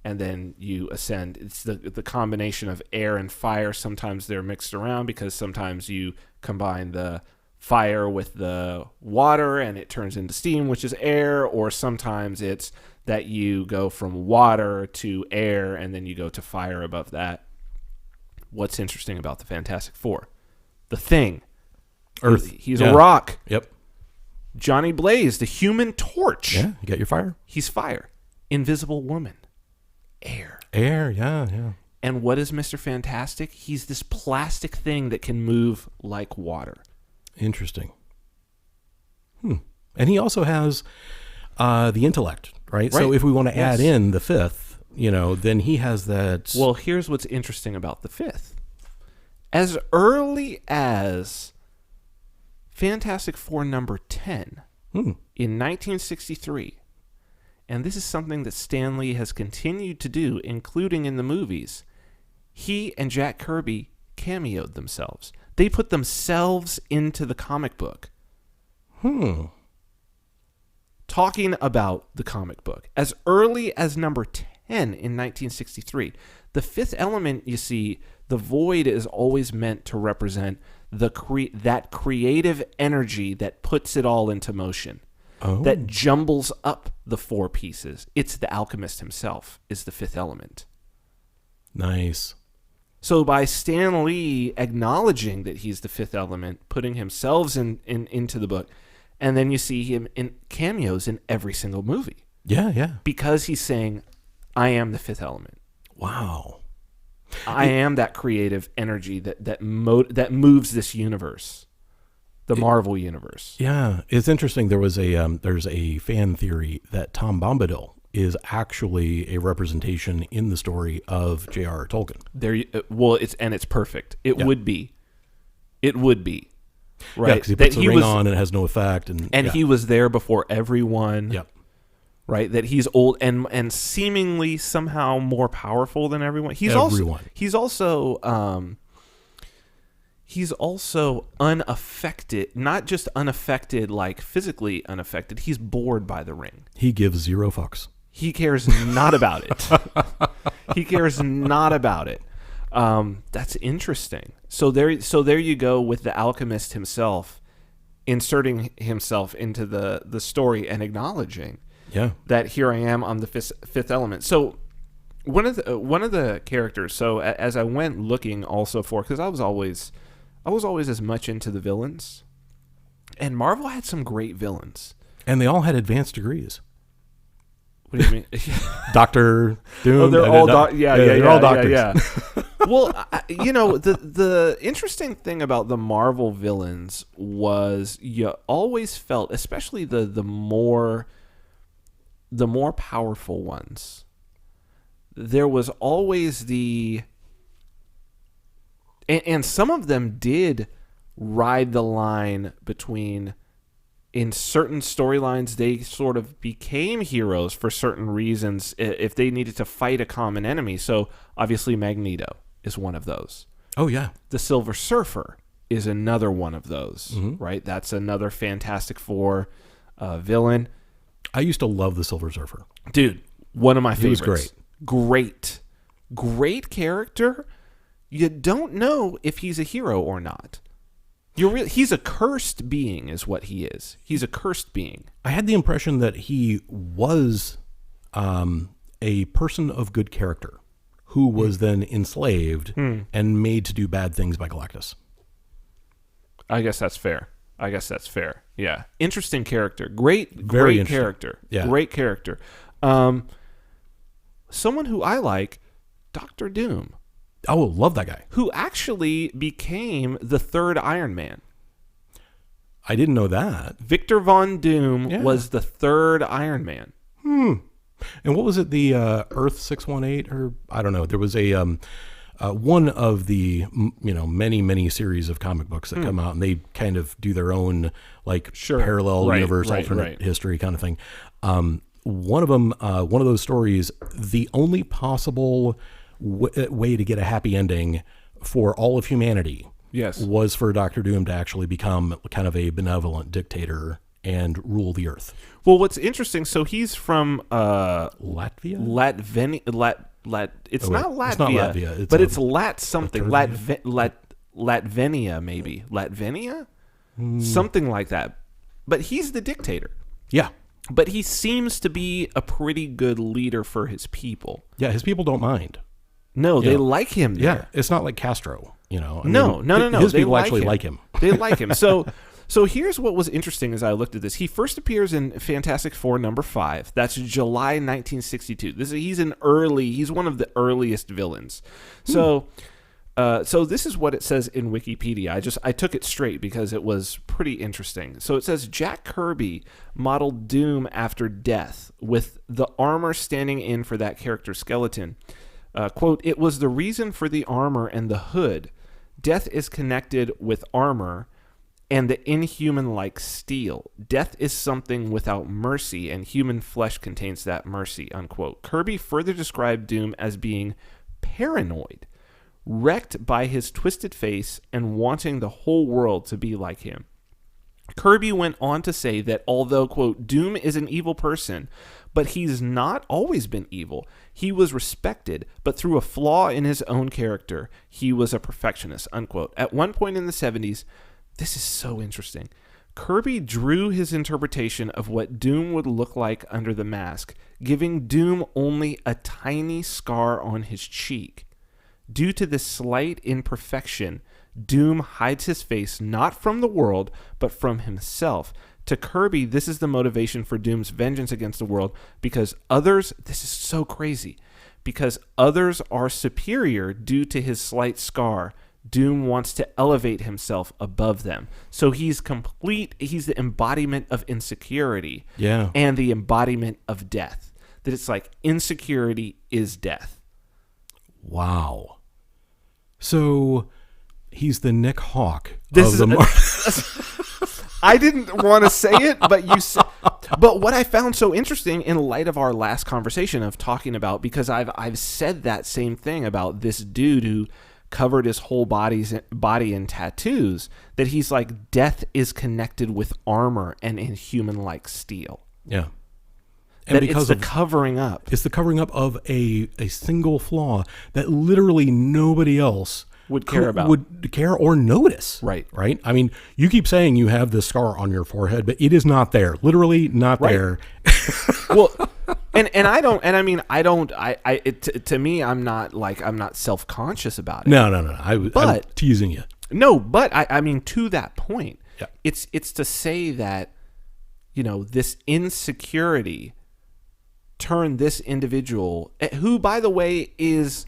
And then you ascend. It's the combination of air and fire. Sometimes they're mixed around because sometimes you combine the fire with the water and it turns into steam, which is air. Or sometimes it's that you go from water to air and then you go to fire above that. What's interesting about the Fantastic Four? The Thing. Earth. He's a rock. Yep. Johnny Blaze, the Human Torch. Yeah, you got your fire. He's fire. Invisible Woman. Air. Air, yeah. And what is Mr. Fantastic? He's this plastic thing that can move like water. Interesting. And he also has the intellect, right? So if we want to add in the fifth, then he has that. Well, here's what's interesting about the fifth. As early as Fantastic Four number 10 in 1963, and this is something that Stan Lee has continued to do, including in the movies, he and Jack Kirby cameoed themselves. They put themselves into the comic book. Talking about the comic book. As early as number 10 in 1963. The fifth element, you see, the void is always meant to represent that creative energy that puts it all into motion, that jumbles up the four pieces. It's the alchemist himself is the fifth element. Nice. So by Stan Lee acknowledging that he's the fifth element, putting himself into the book, and then you see him in cameos in every single movie. Yeah. Because he's saying, I am the fifth element. Wow. I am that creative energy that moves this universe, the Marvel universe. Yeah, it's interesting. There's a fan theory that Tom Bombadil is actually a representation in the story of J.R.R. Tolkien. It's perfect. It would be, right? Yeah, because he puts the ring on and it has no effect, and he was there before everyone. Yep. Right, that he's old and seemingly somehow more powerful than everyone. He's also unaffected, not just unaffected like physically unaffected. He's bored by the ring. He gives zero fucks. He cares not about it. He cares not about it. That's interesting. So there you go with the alchemist himself inserting himself into the story and acknowledging that here I am, I'm the fifth element. So one of the characters. So as I went looking also for, because I was always as much into the villains, and Marvel had some great villains, and they all had advanced degrees. What do you mean? Doctor Doom. Oh, they're all they're all doctors. Yeah. Well, the interesting thing about the Marvel villains was you always felt, especially the more powerful ones, there was always and some of them did ride the line between, in certain storylines, they sort of became heroes for certain reasons if they needed to fight a common enemy. So obviously Magneto is one of those. Oh, yeah. The Silver Surfer is another one of those, right? That's another Fantastic Four villain. I used to love the Silver Surfer. Dude, one of my favorites. He was Great character. You don't know if he's a hero or not. He's a cursed being is what he is. He's a cursed being. I had the impression that he was a person of good character who was then enslaved and made to do bad things by Galactus. I guess that's fair. Yeah. Interesting character. Great character. Yeah. Great character. Someone who I like, Dr. Doom. Oh, love that guy. Who actually became the third Iron Man. I didn't know that. Victor Von Doom was the third Iron Man. And what was it? The Earth 618, or I don't know. There was a one of the many series of comic books that come out, and they kind of do their own parallel universe, alternate history kind of thing. One of them, one of those stories, the only possible way to get a happy ending for all of humanity was for Dr. Doom to actually become kind of a benevolent dictator and rule the earth. Well, what's interesting, so he's from Latvia? It's not Latvia. It's not Latvia. But it's something. Latvenia, maybe. Latvenia? Something like that. But he's the dictator. Yeah. But he seems to be a pretty good leader for his people. Yeah, his people don't mind. No, they like him there. Yeah, it's not like Castro, No. His people actually like him. They like him. So here's what was interesting as I looked at this. He first appears in Fantastic Four #5. That's July 1962. He's one of the earliest villains. So this is what it says in Wikipedia. I took it straight because it was pretty interesting. So it says Jack Kirby modeled Doom after Death, with the armor standing in for that character's skeleton. Quote, "It was the reason for the armor and the hood. Death is connected with armor and the inhuman-like steel. Death is something without mercy, and human flesh contains that mercy," unquote. Kirby further described Doom as being paranoid, wrecked by his twisted face and wanting the whole world to be like him. Kirby went on to say that although, quote, "Doom is an evil person, but he's not always been evil. He was respected, but through a flaw in his own character, he was a perfectionist," unquote. At one point in the 70s, this is so interesting, Kirby drew his interpretation of what Doom would look like under the mask, giving Doom only a tiny scar on his cheek. Due to this slight imperfection, Doom hides his face not from the world, but from himself. To Kirby, this is the motivation for Doom's vengeance against the world, because others, this is so crazy, because others are superior due to his slight scar. Doom wants to elevate himself above them. So he's the embodiment of insecurity and the embodiment of death. That it's like insecurity is death. Wow. So he's the Nick Hawk of the Marvel. I didn't want to say it, but you said. But what I found so interesting in light of our last conversation of talking about, because I've said that same thing about this dude who covered his whole body in tattoos, that he's like, death is connected with armor and inhuman-like steel. Yeah. And that because it's the covering up. It's the covering up of a single flaw that literally nobody else would care about. Would care or notice. Right. Right? I mean, you keep saying you have this scar on your forehead, but it is not there. Literally not there. Well, to me, I'm not self-conscious about it. No. I'm teasing you. No, but I mean, to that point, yeah. It's to say that, this insecurity turn this individual, who, by the way, is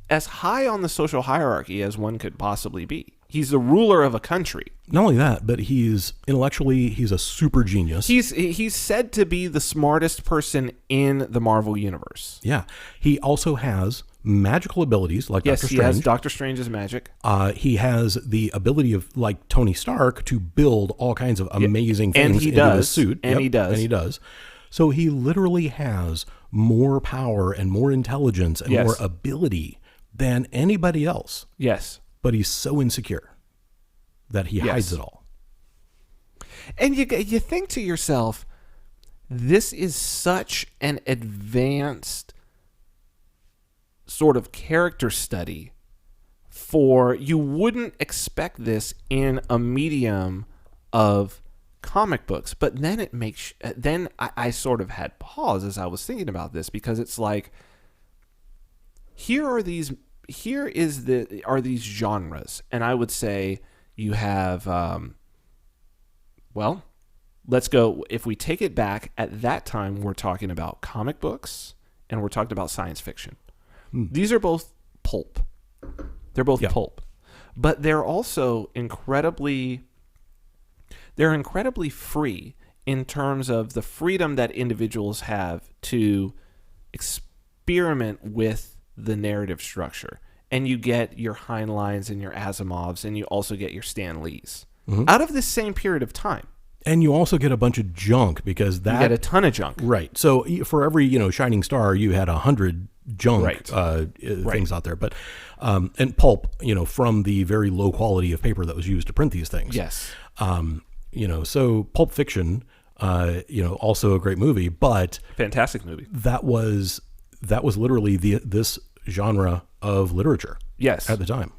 as high on the social hierarchy as one could possibly be. He's the ruler of a country. Not only that, but he's a super genius. He's said to be the smartest person in the Marvel universe. Yeah. He also has magical abilities like Doctor Strange. Yes, he has Doctor Strange's magic. He has the ability of, like Tony Stark, to build all kinds of amazing things into his suit. And he does. So he literally has more power and more intelligence and more ability than anybody else. Yes. But he's so insecure that he hides it all. And you think to yourself, this is such an advanced sort of character study you wouldn't expect this in a medium of comic books. But then I sort of had pause as I was thinking about this, because it's like, are these genres, and I would say you have let's go, if we take it back, at that time we're talking about comic books and we're talking about science fiction. These are both pulp. They're both pulp, but they're also incredibly free in terms of the freedom that individuals have to experiment with the narrative structure. And you get your Heinleins and your Asimovs, and you also get your Stan Lees out of this same period of time. And you also get a bunch of junk, because you get a ton of junk. Right. So for every, shining star, you had 100 junk things out there. But and pulp, from the very low quality of paper that was used to print these things. Yes. So Pulp Fiction, also a great movie, but fantastic movie. That was literally this genre of literature. Yes. At the time.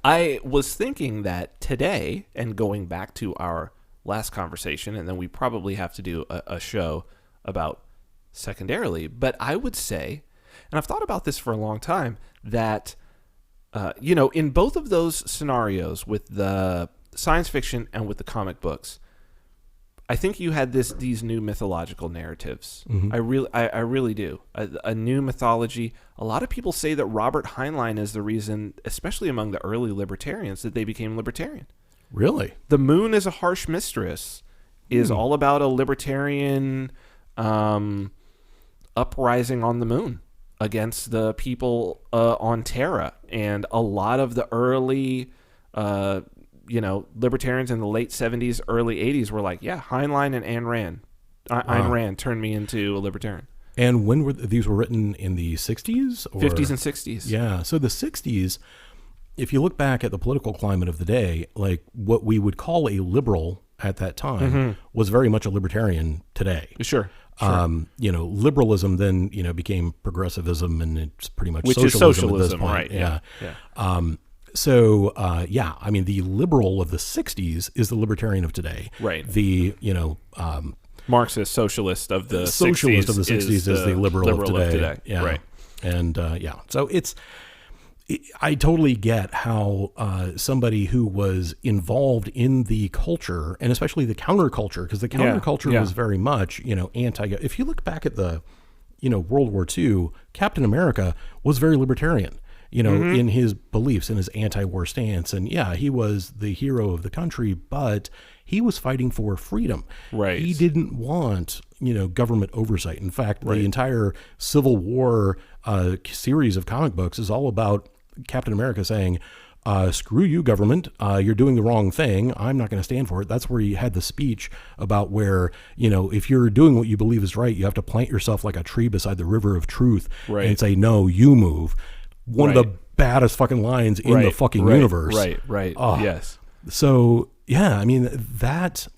I was thinking that today, and going back to our last conversation, and then we probably have to do a show about secondarily, but I would say, and I've thought about this for a long time, that in both of those scenarios, with the science fiction and with the comic books, I think you had these new mythological narratives. I really do. A new mythology. A lot of people say that Robert Heinlein is the reason, especially among the early libertarians, that they became libertarian. Really? The Moon is a Harsh Mistress is all about a libertarian uprising on the moon against the people on Terra. And a lot of the early libertarians in the late 70s, early 80s were like, Heinlein and Ayn Rand. Ayn Rand turned me into a libertarian. And when were these were written? In the 60s? 50s and 60s. Yeah. So the 60s, if you look back at the political climate of the day, like what we would call a liberal at that time was very much a libertarian today. Sure. Liberalism then, became progressivism, and it's pretty much which socialism, is socialism, at this point. right? Yeah. The liberal of the 60s is the libertarian of today. Right. The, Marxist socialist of the socialist 60s of the 60s is the liberal of today. Yeah. Right. And so I totally get how somebody who was involved in the culture, and especially the counterculture, because the counterculture was very much, anti. If you look back at the, World War II, Captain America was very libertarian, in his beliefs and his anti-war stance. And he was the hero of the country, but he was fighting for freedom. Right. He didn't want, government oversight. In fact, the entire Civil War series of comic books is all about Captain America saying, screw you, government. You're doing the wrong thing. I'm not going to stand for it. That's where he had the speech about where, if you're doing what you believe is right, you have to plant yourself like a tree beside the river of truth and say, no, you move. One of the baddest fucking lines in the fucking universe. Right. Yes. So, that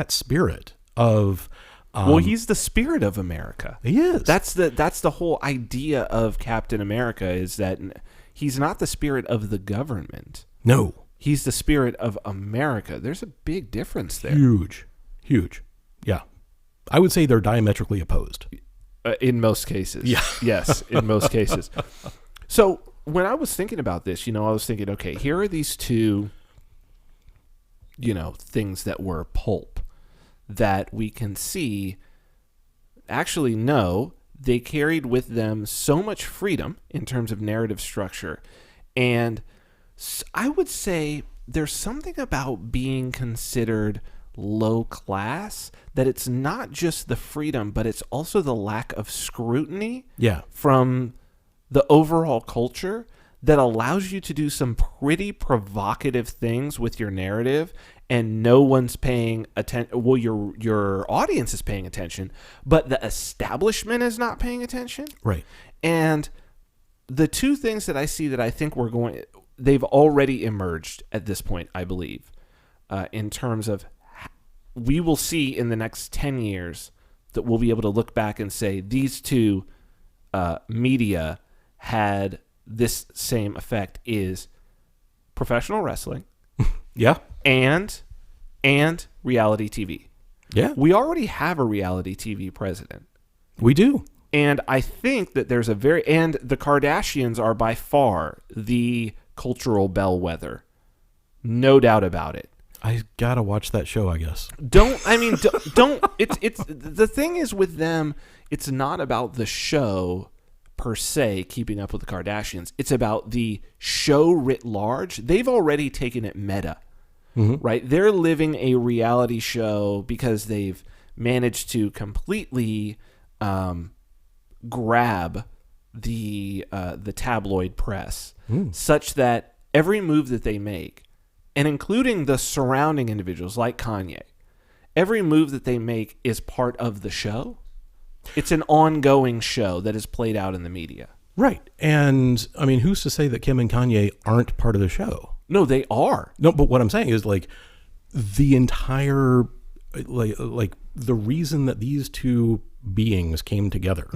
spirit of... he's the spirit of America. He is. That's the whole idea of Captain America, is that he's not the spirit of the government. No. He's the spirit of America. There's a big difference there. Huge. Yeah. I would say they're diametrically opposed. In most cases. Yeah. Yes, in most cases. So when I was thinking about this, I was thinking, okay, here are these two, things that were pulp that we can see actually, no. They carried with them so much freedom in terms of narrative structure. And I would say there's something about being considered low class that it's not just the freedom, but it's also the lack of scrutiny from the overall culture that allows you to do some pretty provocative things with your narrative, and no one's paying attention. Well, your audience is paying attention, but the establishment is not paying attention. Right. And the two things that I see that I think they've already emerged at this point, I believe, in terms of we will see in the next 10 years that we'll be able to look back and say these two media had this same effect is professional wrestling. Yeah. And reality TV. Yeah. We already have a reality TV president. We do. And I think that there's and the Kardashians are by far the cultural bellwether. No doubt about it. I gotta watch that show, I guess. Don't it's the thing is with them, it's not about the show per se, Keeping Up with the Kardashians. It's about the show writ large. They've already taken it meta, right? They're living a reality show because they've managed to completely grab the tabloid press, such that every move that they make, and including the surrounding individuals like Kanye, every move that they make is part of the show. It's an ongoing show that is played out in the media. Right. And, I mean, who's to say that Kim and Kanye aren't part of the show? No, they are. No, but what I'm saying is, like, the entire, like the reason that these two beings came together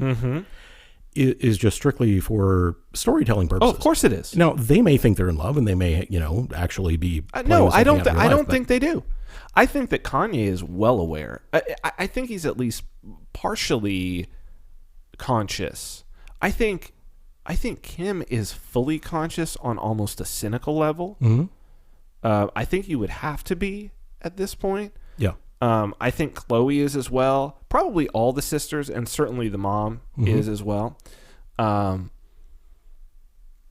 is just strictly for storytelling purposes. Oh, of course it is. Now, they may think they're in love, and they may, actually be. No, I don't think they do. I think that Kanye is well aware. I think he's at least partially conscious. I think Kim is fully conscious on almost a cynical level. I think you would have to be at this point. Yeah. I think Chloe is as well. Probably all the sisters, and certainly the mom is as well.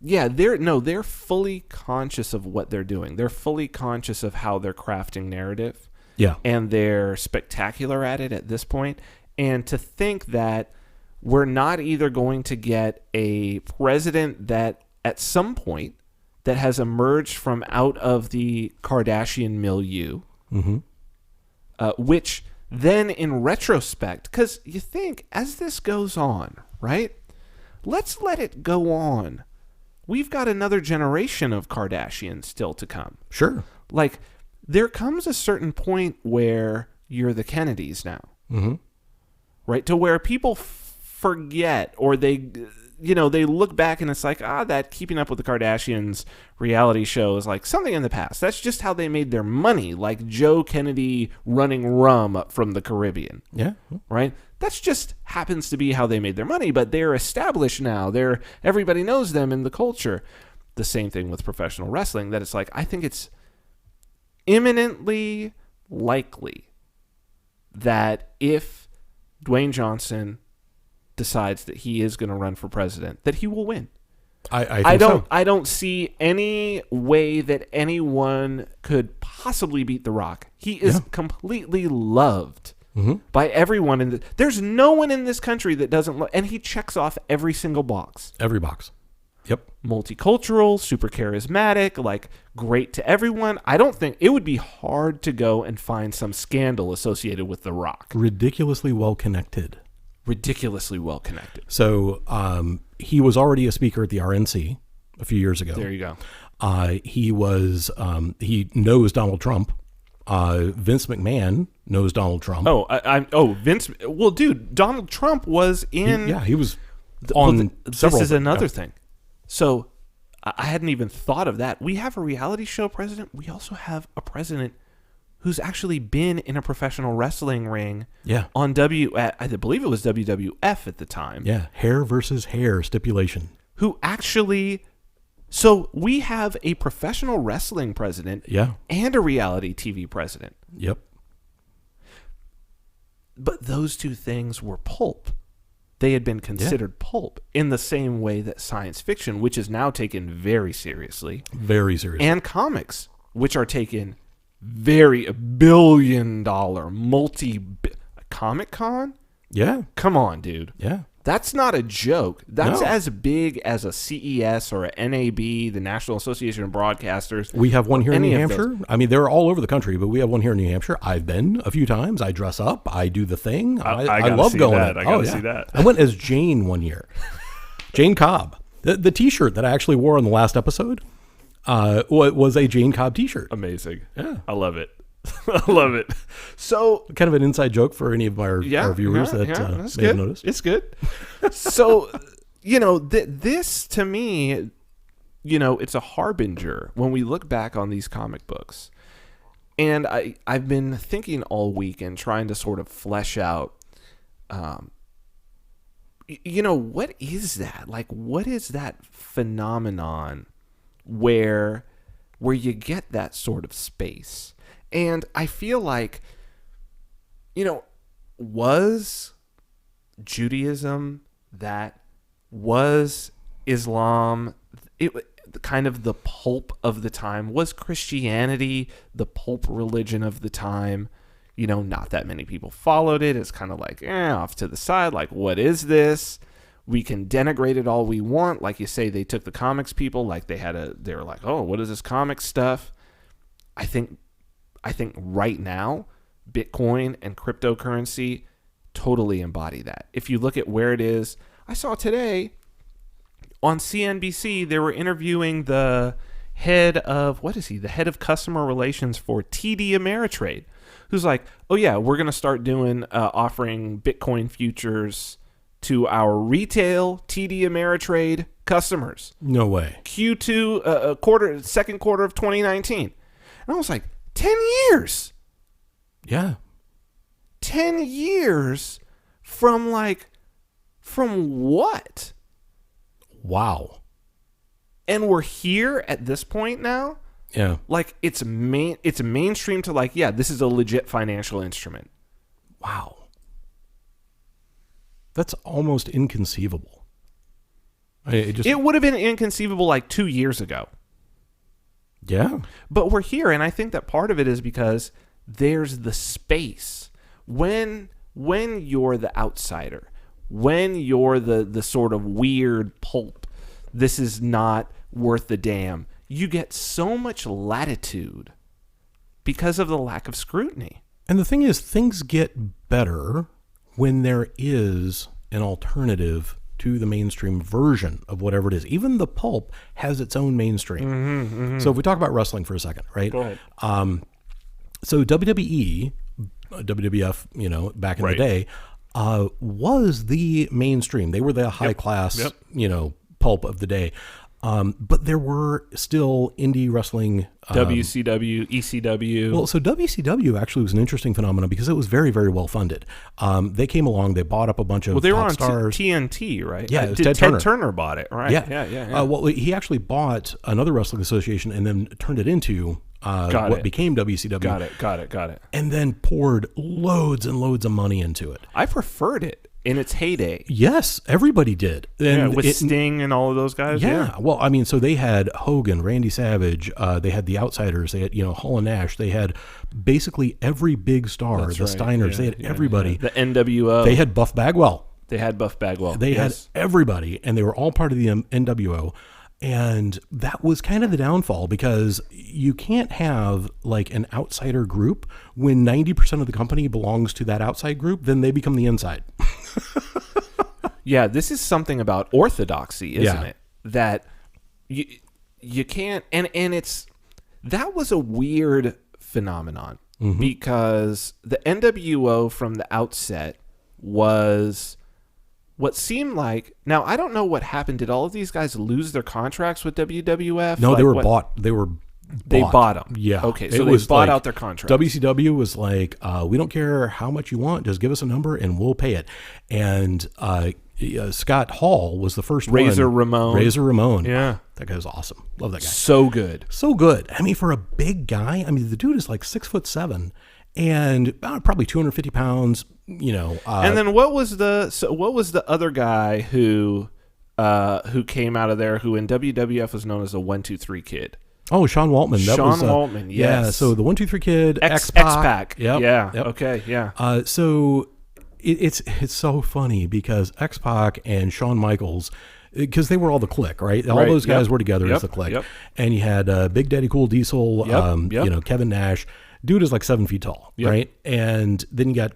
Yeah, they're fully conscious of what they're doing. They're fully conscious of how they're crafting narrative. Yeah. And they're spectacular at it at this point. And to think that we're not either going to get a president that at some point that has emerged from out of the Kardashian milieu, which then in retrospect, because you think as this goes on, right? Let's let it go on. We've got another generation of Kardashians still to come. Sure. Like, there comes a certain point where you're the Kennedys now. Right? To where people forget, or they look back and it's like, that Keeping Up with the Kardashians reality show is like something in the past. That's just how they made their money, like Joe Kennedy running rum from the Caribbean. Yeah. Right? That's just happens to be how they made their money, but they're established now. Everybody knows them in the culture. The same thing with professional wrestling, that it's like, I think it's imminently likely that if Dwayne Johnson decides that he is going to run for president, that he will win. I don't see any way that anyone could possibly beat The Rock. He is completely loved by everyone. There's no one in this country that doesn't love, and he checks off every single box. Every box. Yep. Multicultural, super charismatic, like great to everyone. I don't think it would be hard to go and find some scandal associated with The Rock. Ridiculously well connected. So he was already a speaker at the RNC a few years ago. There you go. He knows Donald Trump. Vince McMahon knows Donald Trump. Vince. Well, dude, Donald Trump was in. He was on several. This is another thing. So I hadn't even thought of that. We have a reality show president. We also have a president who's actually been in a professional wrestling ring. Yeah. On I believe it was WWF at the time. Yeah. Hair versus hair stipulation. Who actually. So we have a professional wrestling president. Yeah. And a reality TV president. Yep. But those two things were pulp. They had been considered pulp in the same way that science fiction, which is now taken very seriously. Very seriously. And comics, which are taken very $1 billion Comic-Con? Yeah. Come on, dude. Yeah. That's not a joke. That's No. as big as a CES or a NAB, the National Association of Broadcasters. We have one here in Any New of Hampshire. I mean, they're all over the country, but we have one here in New Hampshire. I've been a few times. I dress up. I do the thing. I gotta love see going. that. I gotta see that. I went as Jane one year. Jane Cobb. The T-shirt that I actually wore on the last episode was a Jane Cobb T-shirt. Amazing. Yeah. I love it. I love it. So kind of an inside joke for any of our viewers that may have noticed. It's good. So, this to me, it's a harbinger when we look back on these comic books. And I've been thinking all week and trying to sort of flesh out, what is that? Like, what is that phenomenon where you get that sort of space? And I feel like, was Judaism that? Was Islam kind of the pulp of the time? Was Christianity the pulp religion of the time? Not that many people followed it. It's kind of like, off to the side. Like, what is this? We can denigrate it all we want. Like you say, they took the comics people, like they were like, oh, what is this comic stuff? I think right now, Bitcoin and cryptocurrency totally embody that. If you look at where it is, I saw today on CNBC, they were interviewing the head of, the head of customer relations for TD Ameritrade, who's like, oh yeah, we're going to start doing, offering Bitcoin futures to our retail TD Ameritrade customers. No way. Q2, second quarter of 2019. And I was like, 10 years. Yeah. 10 years from what? Wow. And we're here at this point now? Yeah. Like it's mainstream to like, yeah, this is a legit financial instrument. Wow. That's almost inconceivable. It would have been inconceivable like 2 years ago. Yeah. But we're here, and I think that part of it is because there's the space. When you're the outsider, when you're the sort of weird pulp, this is not worth the damn, you get so much latitude because of the lack of scrutiny. And the thing is, things get better when there is an alternative to the mainstream version of whatever it is. Even the pulp has its own mainstream. Mm-hmm, mm-hmm. So if we talk about wrestling for a second, right? Go ahead. So WWE, WWF, back in the day, was the mainstream. They were the high class, pulp of the day. But there were still indie wrestling. WCW, ECW. Well, so WCW actually was an interesting phenomenon because it was very, very well funded. They came along, they bought up a bunch of they were on stars. TNT, right? Yeah, Ted Turner bought it, right? Yeah. Well, he actually bought another wrestling association and then turned it into what became WCW. Got it. And then poured loads and loads of money into it. I preferred it in its heyday. Yes, everybody did. And with Sting and all of those guys. Yeah. Well, I mean, so they had Hogan, Randy Savage, they had the Outsiders, they had, Hall and Nash, they had basically every big star, the Steiners, they had everybody. The NWO. They had Buff Bagwell. They had everybody, and they were all part of the NWO. And that was kind of the downfall because you can't have like an outsider group when 90% of the company belongs to that outside group, then they become the inside. Yeah, this is something about orthodoxy, isn't it? That you can't, and that was a weird phenomenon because the NWO from the outset was what seemed like, now I don't know what happened. Did all of these guys lose their contracts with WWF? No, they were bought. They bought them. Yeah. Okay, so they bought out their contracts. WCW was like, we don't care how much you want, just give us a number and we'll pay it. And Scott Hall was the first Razor one. Razor Ramon. Yeah. That guy was awesome. Love that guy. So good. So good. I mean, for a big guy, the dude is like 6'7", and probably 250 pounds. And then what was the other guy who came out of there who in WWF was known as the 1-2-3 Kid? Oh, Sean Waltman. Sean Waltman, yes. Yeah, so the 1-2-3 Kid, X-Pac. Yep, yeah. Yep. Okay. Yeah. So it's so funny because X-Pac and Shawn Michaels, because they were all the Clique, right? All those guys were together as the Clique. Yep. And you had Big Daddy Cool Diesel, Kevin Nash. Dude is like 7 feet tall, right? And then you got,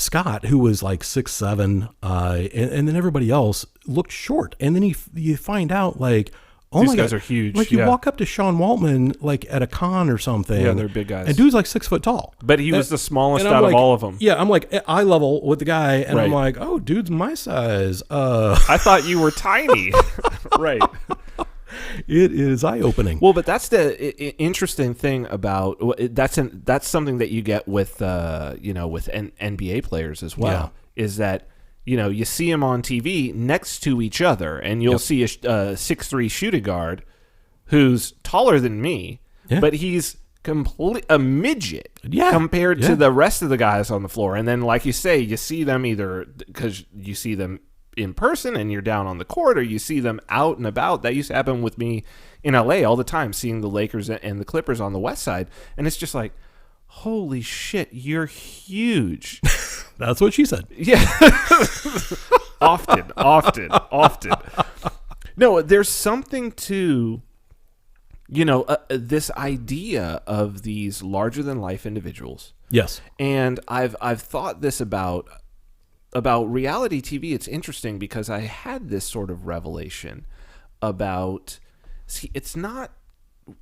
Scott, who was like 6'7", and then everybody else looked short. And then you find out, like, oh these my guys God. are huge. Like, you walk up to Sean Waltman, like, at a con or something. Yeah, they're big guys. And dude's like 6 foot tall. But he was the smallest out of all of them. Yeah, I'm like eye level with the guy, and Right. I'm like, oh, dude's my size. I thought you were tiny. Right. It is eye-opening. Well, but that's the interesting thing about that's something that you get with with NBA players as well. Is that you see them on TV next to each other, and you'll see a 6'3" shooting guard who's taller than me, but he's a midget compared to the rest of the guys on the floor. And then, like you say, you see them either because you see them in person and you're down on the court, or you see them out and about. That used to happen with me in LA all the time, seeing the Lakers and the Clippers on the west side. And it's just like, holy shit, you're huge. That's what she said. Yeah. often. No, there's something to, this idea of these larger than life individuals. Yes. And I've thought this about reality TV. It's interesting because I had this sort of revelation about, it's not,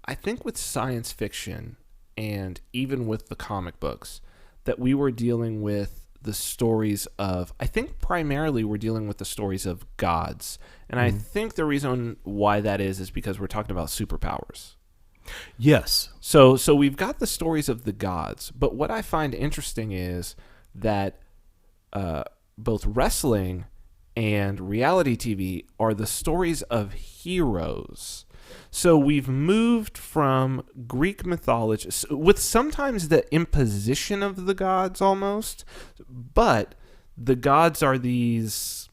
I think with science fiction and even with the comic books, that we were dealing with the stories of, I think primarily we're dealing with the stories of gods. And I think the reason why that is because we're talking about superpowers. Yes. So we've got the stories of the gods, but what I find interesting is that both wrestling and reality TV are the stories of heroes. So we've moved from Greek mythology, with sometimes the imposition of the gods almost, but the gods are these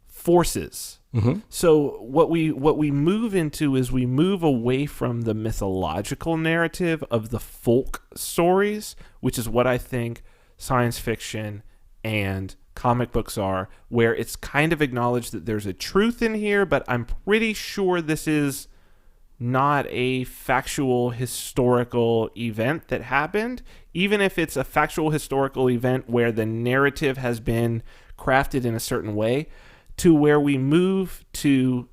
forces. Mm-hmm. So what we move into is we move away from the mythological narrative of the folk stories, which is what I think science fiction and comic books are, where it's kind of acknowledged that there's a truth in here, but I'm pretty sure this is not a factual historical event that happened, even if it's a factual historical event where the narrative has been crafted in a certain way, to where we move to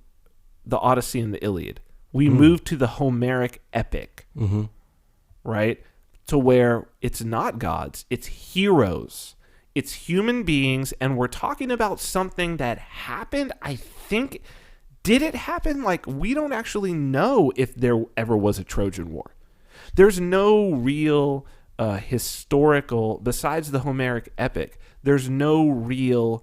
the Odyssey and the Iliad. We move to the Homeric epic, right? To where it's not gods, it's heroes. It's human beings, and we're talking about something that happened. I think, did it happen? Like, we don't actually know if there ever was a Trojan War. There's no real historical, besides the Homeric epic, there's no real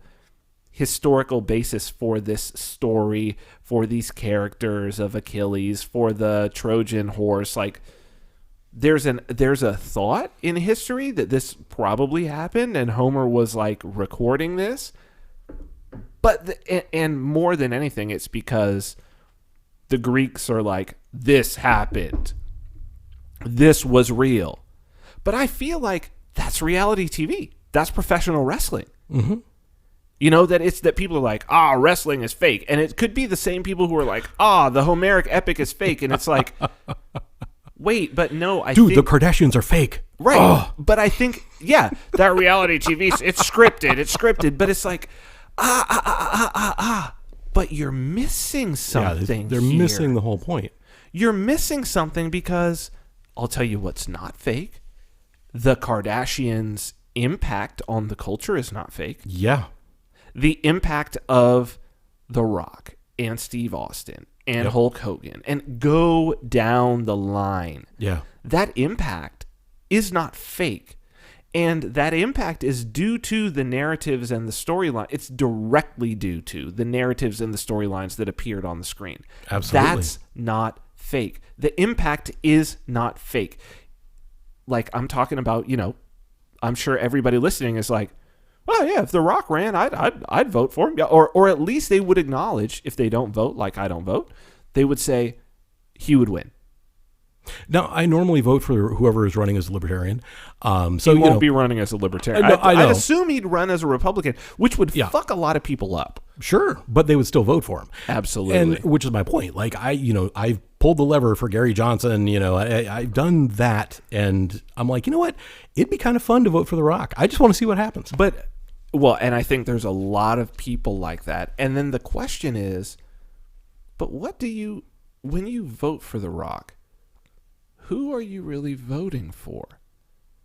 historical basis for this story, for these characters of Achilles, for the Trojan horse. Like, there's a thought in history that this probably happened and Homer was like recording this, but and more than anything, it's because the Greeks are like, this happened, this was real. But I feel like that's reality TV, that's professional wrestling. That it's that people are like, wrestling is fake, and it could be the same people who are like, the Homeric epic is fake, and it's like, wait, but no, I think... Dude, the Kardashians are fake. Right. Oh. But I think, that reality TV, it's scripted, but it's like, but you're missing something. They're here. missing the whole point. You're missing something because, I'll tell you what's not fake. The Kardashians' impact on the culture is not fake. Yeah. The impact of The Rock and Steve Austin and Hulk Hogan, and go down the line. Yeah. That impact is not fake. And that impact is due to the narratives and the storyline. It's directly due to the narratives and the storylines that appeared on the screen. Absolutely. That's not fake. The impact is not fake. like I'm talking about, I'm sure everybody listening is like, well, yeah, if The Rock ran, I'd vote for him. Yeah, or at least they would acknowledge, if they don't vote, like I don't vote, they would say he would win. Now, I normally vote for whoever is running as a libertarian. So he won't be running as a libertarian. I know. I'd assume he'd run as a Republican, which would fuck a lot of people up. Sure, but they would still vote for him. Absolutely. And which is my point. Like I've pulled the lever for Gary Johnson. I've done that, and I'm like, you know what? It'd be kind of fun to vote for The Rock. I just want to see what happens. And I think there's a lot of people like that. And then the question is, but when you vote for The Rock, who are you really voting for?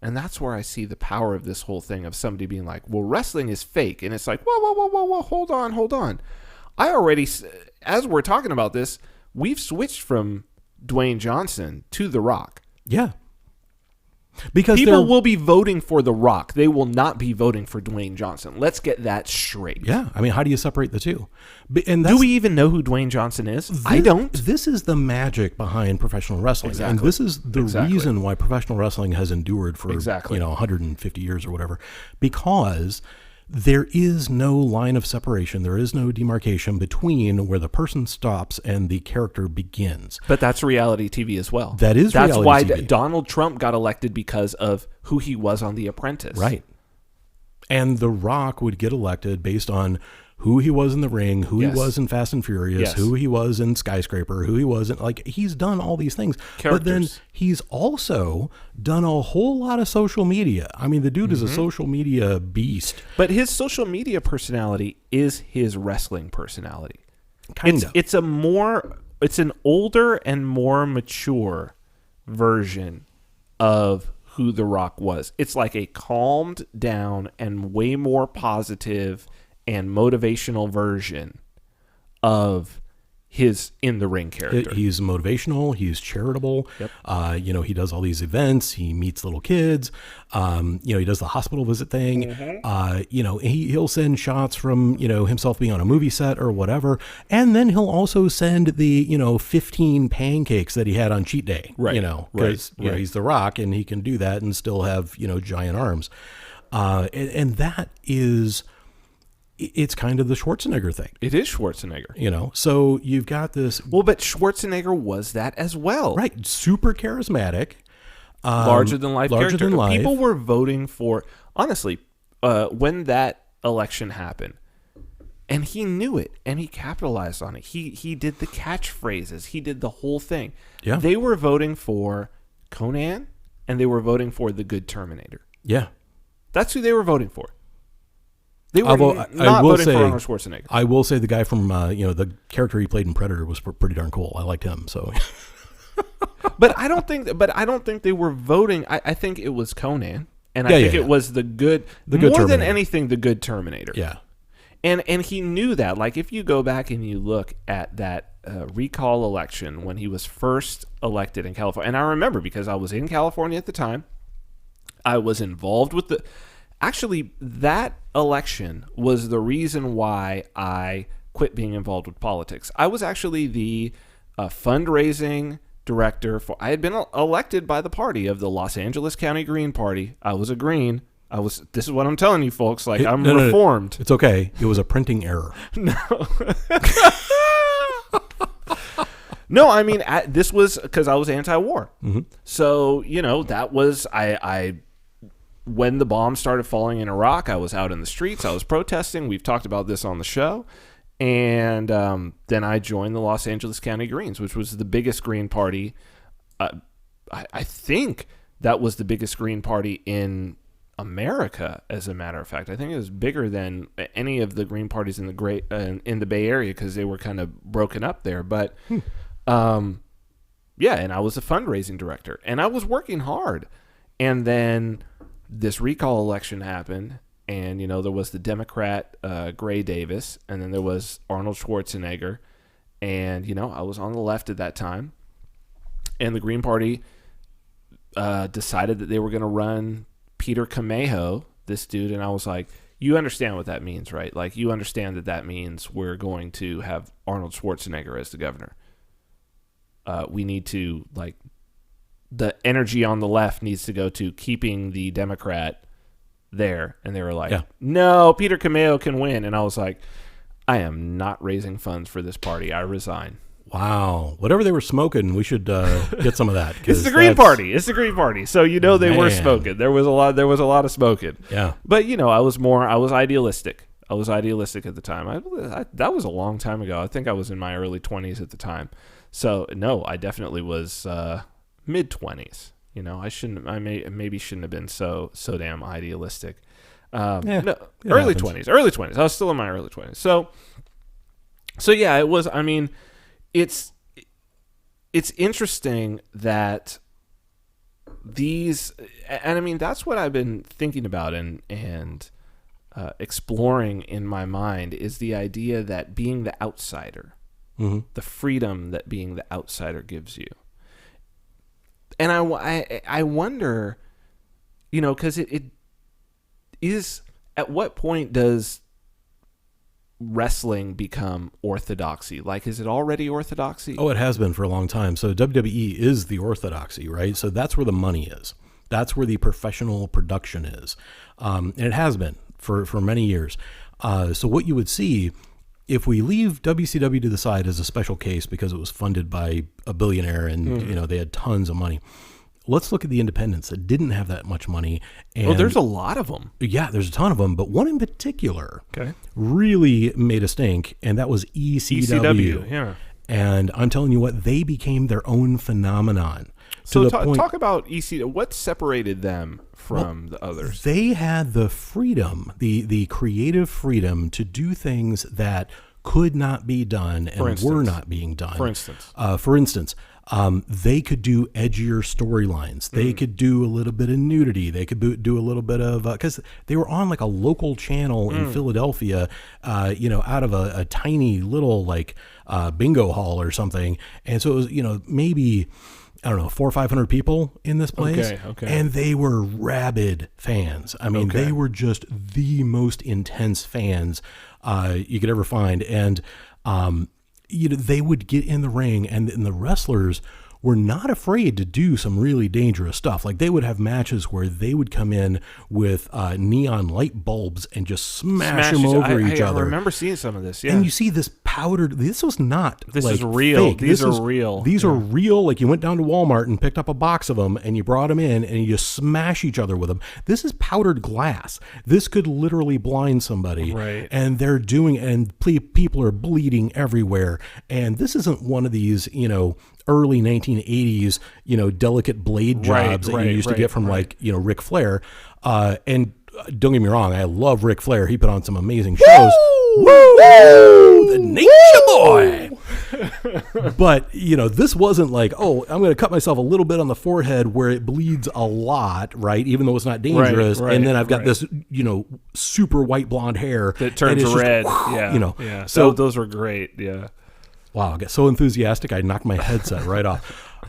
And that's where I see the power of this whole thing of somebody being like, well, wrestling is fake. And it's like, whoa, hold on. I already, as we're talking about this, we've switched from Dwayne Johnson to The Rock. Yeah. Because people will be voting for The Rock. They will not be voting for Dwayne Johnson. Let's get that straight. Yeah. I mean, how do you separate the two? Do we even know who Dwayne Johnson is? I don't. This is the magic behind professional wrestling. Exactly. And this is the reason why professional wrestling has endured for 150 years or whatever. Because there is no line of separation. There is no demarcation between where the person stops and the character begins. But that's reality TV as well. That's why TV. Donald Trump got elected, because of who he was on The Apprentice. Right. And The Rock would get elected based on who he was in the ring, who he was in Fast and Furious, who he was in Skyscraper, who he was in, like, he's done all these things. But then he's also done a whole lot of social media. I mean, the dude is a social media beast. But his social media personality is his wrestling personality. Kind of. It's an older and more mature version of who The Rock was. It's like a calmed down and way more positive and motivational version of his in-the-ring character. He's motivational. He's charitable. Yep. He does all these events. He meets little kids. He does the hospital visit thing. He'll send shots from, himself being on a movie set or whatever. And then he'll also send the, 15 pancakes that he had on cheat day. Right. Because he's The Rock and he can do that and still have, giant arms. And that is... It's kind of the Schwarzenegger thing. It is Schwarzenegger. So you've got this... Well, but Schwarzenegger was that as well. Right. Super charismatic. Larger-than-life character. Than life. People were voting for... Honestly, when that election happened, and he knew it, and he capitalized on it. He did the catchphrases. He did the whole thing. Yeah. They were voting for Conan, and they were voting for the good Terminator. Yeah. That's who they were voting for. They were not voting for Arnold Schwarzenegger. I will say the guy from, the character he played in Predator was pretty darn cool. I liked him. So, but I don't think they were voting. I think it was Conan, and I think it was the good more Terminator. than anything, the good Terminator. Yeah, and he knew that. Like, if you go back and you look at that recall election when he was first elected in California, and I remember because I was in California at the time, I was involved with the. Actually, that election was the reason why I quit being involved with politics. I was actually the fundraising director for. I had been elected by the party of the Los Angeles County Green Party. I was a Green. This is what I'm telling you, folks. Like, I'm reformed. It's okay. It was a printing error. No. No, I mean, this was because I was anti-war. Mm-hmm. So, that was I. When the bombs started falling in Iraq, I was out in the streets. I was protesting. We've talked about this on the show. And then I joined the Los Angeles County Greens, which was the biggest Green Party. I think that was the biggest Green Party in America, as a matter of fact. I think it was bigger than any of the Green parties in the Bay Area, because they were kind of broken up there. But, and I was a fundraising director. And I was working hard. And then... this recall election happened, and, there was the Democrat, Gray Davis, and then there was Arnold Schwarzenegger, and, I was on the left at that time, and the Green Party decided that they were going to run Peter Camejo, this dude, and I was like, you understand what that means, right? Like, you understand that means we're going to have Arnold Schwarzenegger as the governor. We need to, the energy on the left needs to go to keeping the Democrat there. And they were like, no, Peter Cameo can win. And I was like, I am not raising funds for this party. I resign. Wow. Whatever they were smoking, we should get some of that. It's the Green Party. It's the Green Party. So they were smoking. There was a lot of smoking. Yeah. But I was idealistic. I was idealistic at the time. That was a long time ago. I think I was in my early 20s at the time. So no, I definitely was mid 20s. I maybe shouldn't have been so damn idealistic. No, early 20s. Early 20s. I was still in my early 20s. So yeah, it was. I mean, it's interesting that these, and I mean, that's what I've been thinking about and exploring in my mind, is the idea that being the outsider, the freedom that being the outsider gives you. And I wonder, because it is, at what point does wrestling become orthodoxy? Like, is it already orthodoxy? Oh, it has been for a long time. So WWE is the orthodoxy, right? So that's where the money is. That's where the professional production is. And it has been for many years. So what you would see, if we leave WCW to the side as a special case because it was funded by a billionaire and they had tons of money, let's look at the independents that didn't have that much money. And there's a lot of them. Yeah, there's a ton of them, but one in particular really made a stink, and that was ECW. Yeah. And I'm telling you what, they became their own phenomenon. So talk about ECW. What separated them from the others? They had the freedom, the creative freedom to do things that could not be done and were not being done. For instance, they could do edgier storylines. They could do a little bit of nudity. They could do a little bit of, because they were on like a local channel in Philadelphia, out of a tiny little bingo hall or something. And so it was, maybe, I don't know, 400 or 500 people in this place. Okay. And they were rabid fans. I mean, they were just the most intense fans you could ever find. And, they would get in the ring, and the wrestlers were not afraid to do some really dangerous stuff. Like, they would have matches where they would come in with neon light bulbs and just smash them over each other. I remember seeing some of this, yeah. And you see this powdered, this was not This is real. Fake. These are real. These are real. Like, you went down to Walmart and picked up a box of them and you brought them in and you just smash each other with them. This is powdered glass. This could literally blind somebody. Right. And they're doing, and people are bleeding everywhere. And this isn't one of these, early 1980s, delicate blade jobs that you used to get from Ric Flair. And don't get me wrong, I love Ric Flair. He put on some amazing shows. Woo! The Nature Boy. But, this wasn't like, I'm going to cut myself a little bit on the forehead where it bleeds a lot, right? Even though it's not dangerous. And then I've got this, super white blonde hair that turns red. Yeah. So those were great. Yeah. Wow, I got so enthusiastic I knocked my headset right off.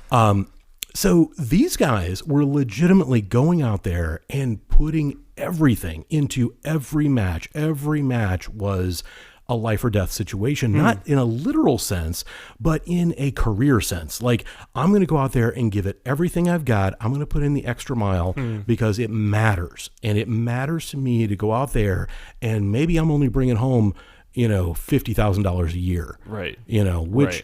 So these guys were legitimately going out there and putting everything into every match. Every match was a life or death situation, not in a literal sense, but in a career sense. Like, I'm going to go out there and give it everything I've got. I'm going to put in the extra mile because it matters. And it matters to me to go out there, and maybe I'm only bringing home $50,000 a year. Right. Which,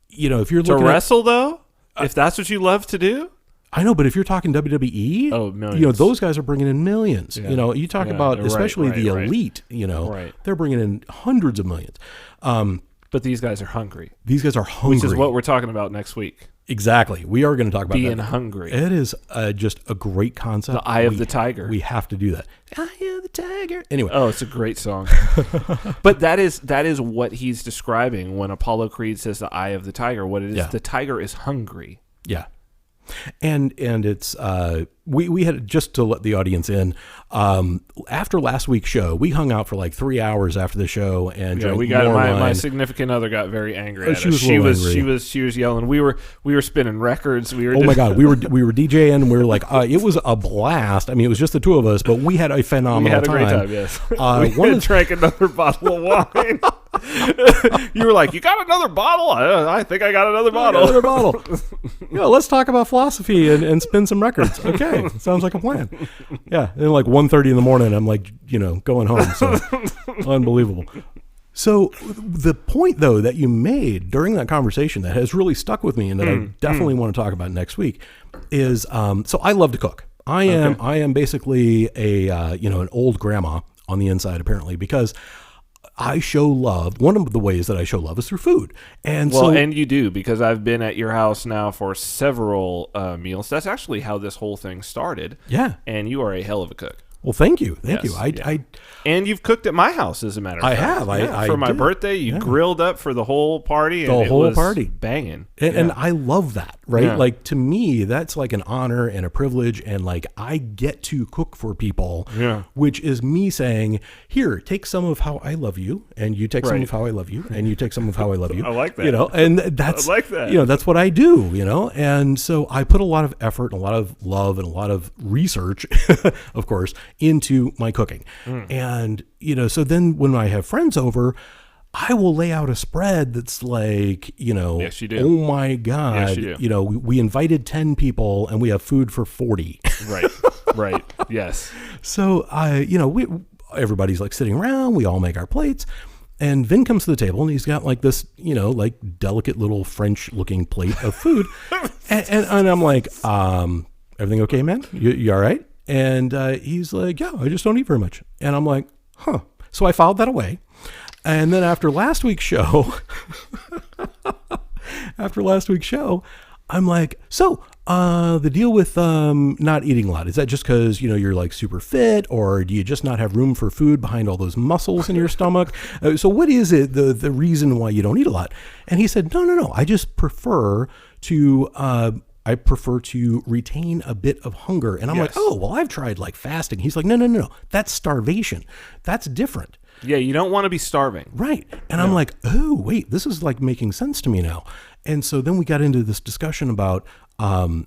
if you're looking to wrestle though, if that's what you love to do. I know, but if you're talking WWE, millions. Those guys are bringing in millions. Yeah. You talk about, especially the elite, they're bringing in hundreds of millions. But these guys are hungry. These guys are hungry. Which is what we're talking about next week. Exactly. We are going to talk about being that. Hungry. It is just a great concept. The Eye of the Tiger. We have to do that. Eye of the Tiger. Anyway. Oh, it's a great song. But that is what he's describing when Apollo Creed says the Eye of the Tiger. What it is, the tiger is hungry. Yeah. And it's we had, just to let the audience in, after last week's show, we hung out for like 3 hours after the show and drank we got more my wine. significant other got very angry at She us. was She was yelling. We were spinning records. We were Oh my God, we were DJing and we were like, it was a blast. I mean, it was just the two of us, but we had a phenomenal time. We had a great time, yes. We drank another bottle of wine. You were like, you got another bottle? I think I got another bottle. Another bottle. Let's talk about philosophy and spin some records. Okay, sounds like a plan. Yeah, and like 1:30 in the morning, I'm like, going home. So unbelievable. So the point, though, that you made during that conversation that has really stuck with me and that I definitely want to talk about next week is, so I love to cook. I am basically an old grandma on the inside, apparently, because I show love. One of the ways that I show love is through food. And you do, because I've been at your house now for several meals. That's actually how this whole thing started. Yeah. And you are a hell of a cook. Well, thank you. Thank you. And you've cooked at my house, as a matter of fact. I have. For my birthday, you grilled up for the whole party. The whole party. Banging. And I love that, right? Yeah. Like, to me, that's like an honor and a privilege. And like, I get to cook for people, which is me saying, here, take some of how I love you. And you take some of how I love you. And you take some of how I love you. I like that. And that's, I like that. That's what I do, And so I put a lot of effort and a lot of love and a lot of research, of course, into my cooking. And, so then when I have friends over, I will lay out a spread that's like, Yes, you do. Oh my God, Yes, you do. We invited 10 people and we have food for 40. Right. Yes. So everybody's like sitting around, we all make our plates. And Vin comes to the table and he's got like this, like delicate little French looking plate of food. and I'm like, everything okay, man? You all right? And he's like, yeah, I just don't eat very much. And I'm like, huh. So I filed that away. And then after last week's show, I'm like, so the deal with not eating a lot, is that just because, you're like super fit, or do you just not have room for food behind all those muscles in your stomach? So what is it, the reason why you don't eat a lot? And he said, no, I just prefer to retain a bit of hunger. And I'm like, oh, well, I've tried like fasting. He's like, no, that's starvation. That's different. Yeah, you don't want to be starving. Right. And I'm like, oh, wait, this is like making sense to me now. And so then we got into this discussion about, what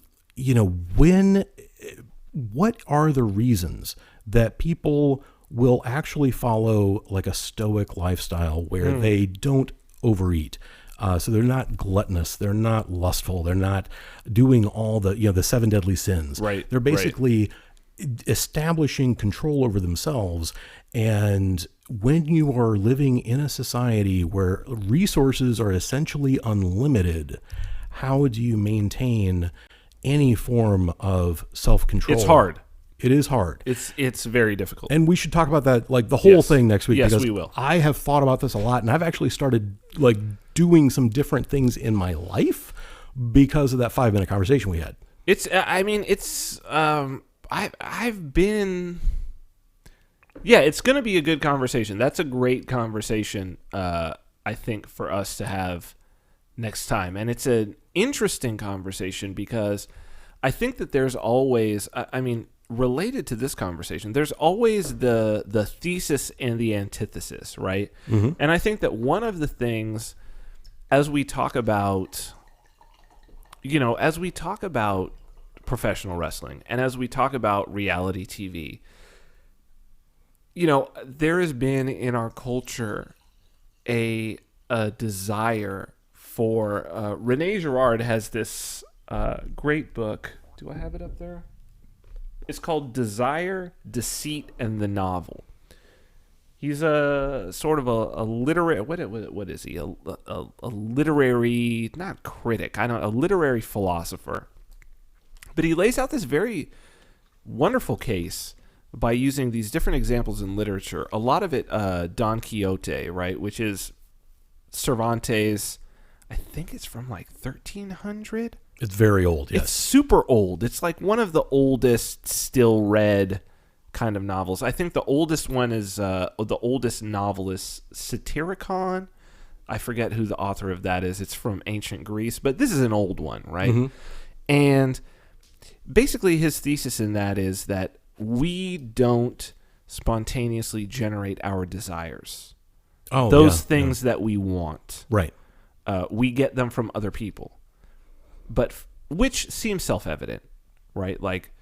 are the reasons that people will actually follow like a stoic lifestyle where they don't overeat? So they're not gluttonous, they're not lustful, they're not doing all the 7 deadly sins. Right. They're basically establishing control over themselves. And when you are living in a society where resources are essentially unlimited, how do you maintain any form of self-control? It's hard. It is hard. It's very difficult. And we should talk about that, like the whole thing next week. Yes, because we will. I have thought about this a lot, and I've actually started like doing some different things in my life because of that 5-minute conversation we had. I've been... Yeah, it's going to be a good conversation. That's a great conversation, I think, for us to have next time. And it's an interesting conversation because I think that there's always, related to this conversation, there's always the thesis and the antithesis, right? Mm-hmm. And I think that one of the things, as we talk about professional wrestling and as we talk about reality TV, there has been in our culture a desire for Rene Girard has this great book. Do I have it up there? It's called Desire, Deceit, and the Novel. He's a sort of a literary. What is he? A literary, not critic. A literary philosopher. But he lays out this very wonderful case by using these different examples in literature. A lot of it, Don Quixote, right, which is Cervantes. I think it's from like 1300. It's very old. Yes. It's super old. It's like one of the oldest still read kind of novels. I think the oldest one is the oldest novel is Satyricon. I forget who the author of that is. It's from ancient Greece, but this is an old one, right? Mm-hmm. And basically his thesis in that is that we don't spontaneously generate our desires. Oh, Those things that we want. Right. We get them from other people. But which seems self-evident, right? Like,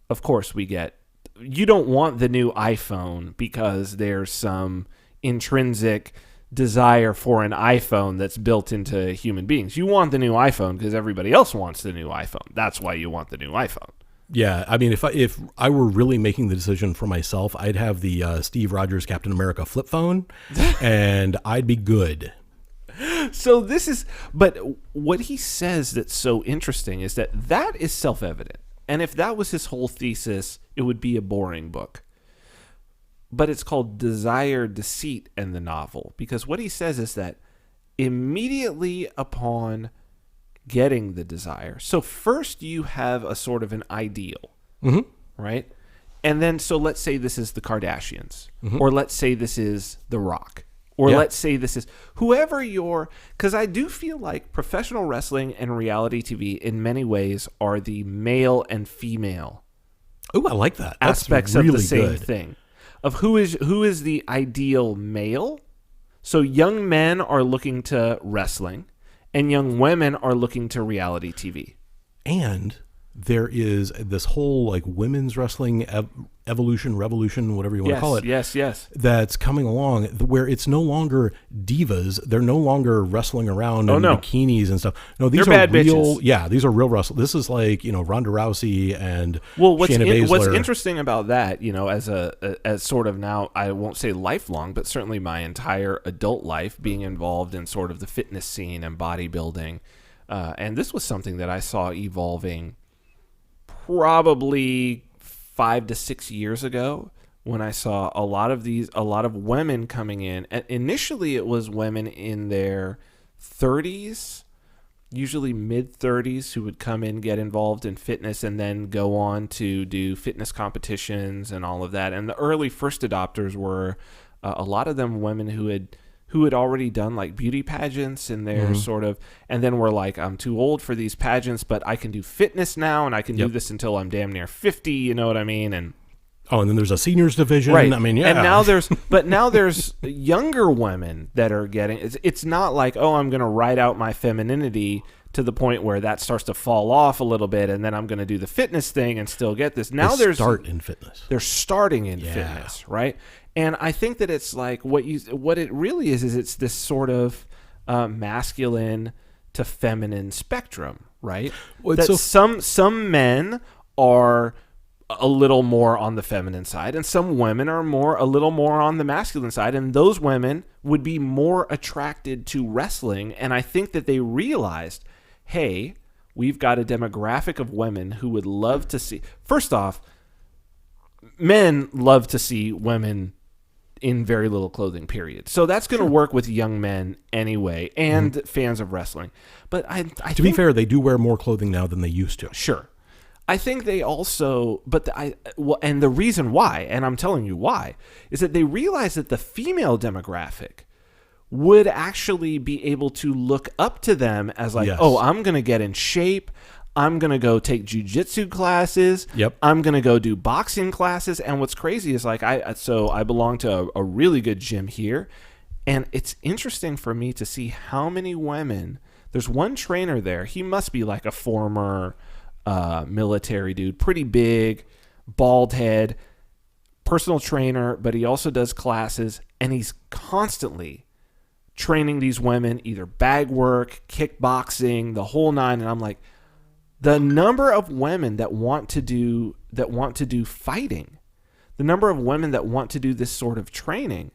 of course you don't want the new iPhone because there's some intrinsic desire for an iPhone that's built into human beings. You want the new iPhone because everybody else wants the new iPhone. That's why you want the new iPhone. Yeah, I mean, if I were really making the decision for myself, I'd have the Steve Rogers Captain America flip phone, and I'd be good. So but what he says that's so interesting is that is self-evident. And if that was his whole thesis, it would be a boring book. But it's called Desire, Deceit, and the Novel. Because what he says is that immediately upon getting the desire, so first you have a sort of an ideal, right? And then, so let's say this is the Kardashians, or let's say this is The Rock, or let's say this is whoever because I do feel like professional wrestling and reality TV in many ways are the male and female Oh, I like that. That's aspects really of the same good. thing. Of who is the ideal male. So young men are looking to wrestling, and young women are looking to reality TV. And there is this whole like women's wrestling evolution, revolution, whatever you want to call it. Yes. That's coming along where it's no longer divas. They're no longer wrestling around in bikinis and stuff. No, these They're are bad real. bitches. Yeah, these are real wrestlers. This is like, Ronda Rousey and What's Shayna Baszler. what's interesting about that, as sort of now, I won't say lifelong, but certainly my entire adult life being involved in sort of the fitness scene and bodybuilding, and this was something that I saw evolving probably 5 to 6 years ago when I saw a lot of women coming in. And initially it was women in their 30s, usually mid 30s, who would come in, get involved in fitness, and then go on to do fitness competitions and all of that. And the early first adopters were a lot of them women who had already done like beauty pageants in their sort of, and then were like, I'm too old for these pageants, but I can do fitness now, and I can do this until I'm damn near 50, you know what I mean? And and then there's a seniors division. right. I mean, yeah. And now there's younger women that are getting, it's not like, I'm going to ride out my femininity to the point where that starts to fall off a little bit, and then I'm going to do the fitness thing and still get this. Now They're starting in fitness, right? And I think that it's like what it really is it's this sort of masculine to feminine spectrum, right? Well, that some men are a little more on the feminine side, and some women are a little more on the masculine side, and those women would be more attracted to wrestling. And I think that they realized, hey, we've got a demographic of women who would love to see. First off, men love to see women in very little clothing, period. So that's going to work with young men anyway, and fans of wrestling. But to be fair, they do wear more clothing now than they used to. Sure. I think they also, and the reason why, and I'm telling you why, is that they realize that the female demographic would actually be able to look up to them as like, I'm going to get in shape. I'm going to go take jiu-jitsu classes. Yep. I'm going to go do boxing classes. And what's crazy is like, I belong to a really good gym here. And it's interesting for me to see how many women, there's one trainer there. He must be like a former military dude, pretty big, bald head, personal trainer, but he also does classes, and he's constantly training these women, either bag work, kickboxing, the whole nine. And I'm like, the number of women that want to do fighting, the number of women that want to do this sort of training,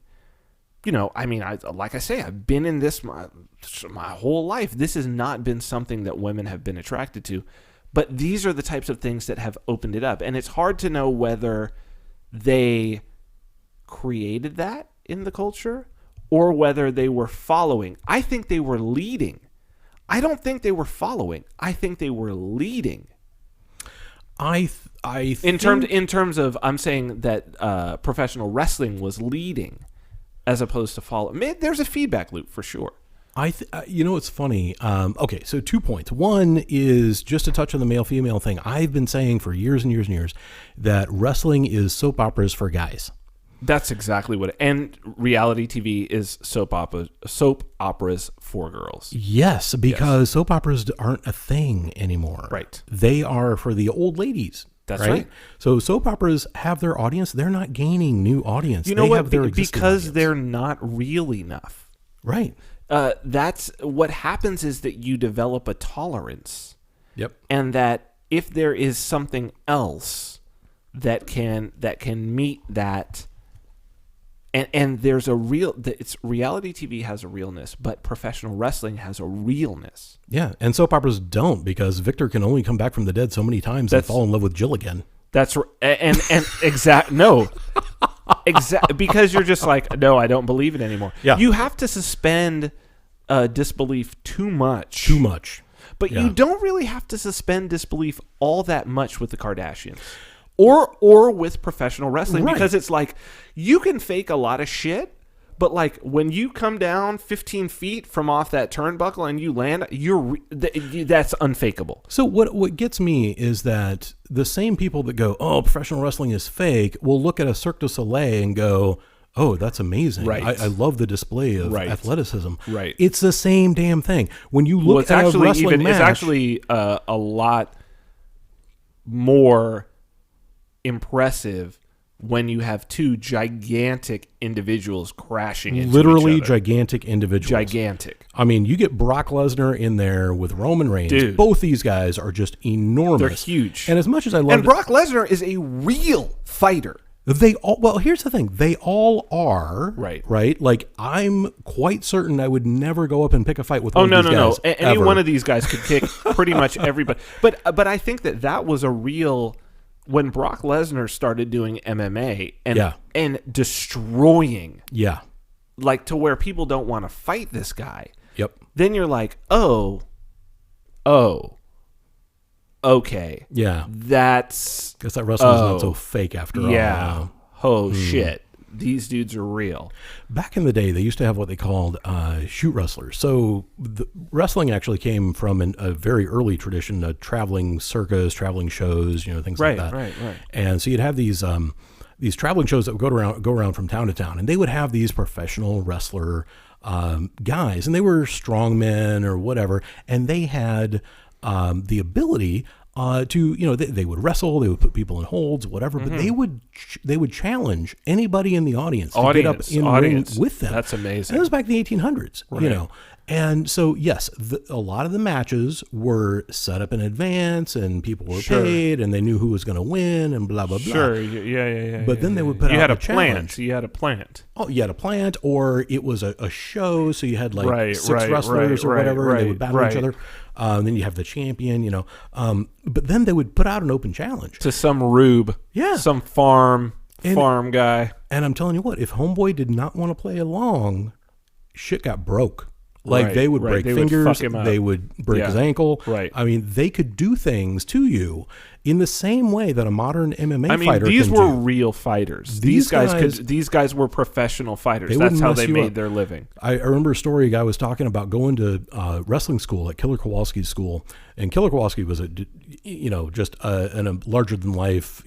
like I say, I've been in this my whole life. This has not been something that women have been attracted to, but these are the types of things that have opened it up. And it's hard to know whether they created that in the culture or whether they were following. I think they were leading. I don't think they were following. I think they were leading. I in terms of, I'm saying that professional wrestling was leading as opposed to following. There's a feedback loop for sure. It's funny. Okay, so 2 points. One is just to touch on the male-female thing. I've been saying for years and years and years that wrestling is soap operas for guys. That's exactly what. And reality TV is soap operas for girls. Yes, because soap operas aren't a thing anymore. Right. They are for the old ladies. That's right. So soap operas have their audience. They're not gaining new audience. You know they what? Have their existing because audience. they're not real enough. Right. That's what happens is that you develop a tolerance. Yep. And that if there is something else that can meet that, and there's a it's reality TV has a realness, but professional wrestling has a realness. Yeah, and soap operas don't, because Victor can only come back from the dead so many times and fall in love with Jill again. Because you're just like, no, I don't believe it anymore. Yeah. You have to suspend disbelief too much. But you don't really have to suspend disbelief all that much with the Kardashians or with professional wrestling, because it's like you can fake a lot of shit, but like when you come down 15 feet from off that turnbuckle and you land, that's unfakeable. So what gets me is that the same people that go, oh, professional wrestling is fake, will look at a Cirque du Soleil and go, oh, that's amazing. Right. I love the display of athleticism. Right. It's the same damn thing. When you look at a wrestling match... It's actually a lot more impressive when you have two gigantic individuals crashing into literally each other. Gigantic individuals. Gigantic. I mean, you get Brock Lesnar in there with Roman Reigns. Dude. Both these guys are just enormous. They're huge. And as much as I love... And Brock Lesnar is a real fighter. Here's the thing. They all are. Right. Like, I'm quite certain I would never go up and pick a fight with one of these guys. Any ever. one of these guys could kick pretty much everybody. But I think that was a real... When Brock Lesnar started doing MMA and destroying... Yeah. Like, to where people don't want to fight this guy. Yep. Then you're like, oh, okay. Yeah. That's... Guess that wrestling's not so fake after all. Yeah. Shit. These dudes are real. Back in the day, they used to have what they called shoot wrestlers. So the wrestling actually came from a very early tradition, a traveling circus, traveling shows, things like that. Right. And so you'd have these traveling shows that would go around from town to town, and they would have these professional wrestler guys, and they were strongmen or whatever, and they had the ability to they would wrestle, they would put people in holds, whatever, but they would challenge anybody in the audience to get up in ring with them. That's amazing. And it was back in the 1800s, And so, yes, a lot of the matches were set up in advance, and people were paid, and they knew who was going to win, and blah blah blah. Sure, yeah. But then they would put out a challenge. You had a plant. Oh, you had a plant, or it was a show, so you had like six wrestlers or whatever, and they would battle each other. And then you have the champion, but then they would put out an open challenge to some rube, some farm guy. And I'm telling you what, if Homeboy did not want to play along, shit got broke. Like they would break fingers, they would break his ankle. Right. I mean, they could do things to you in the same way that a modern MMA fighter can do. These were real fighters. These guys were professional fighters. That's how they made their living. I remember a story. A guy was talking about going to wrestling school at Killer Kowalski's school, and Killer Kowalski was just a larger than life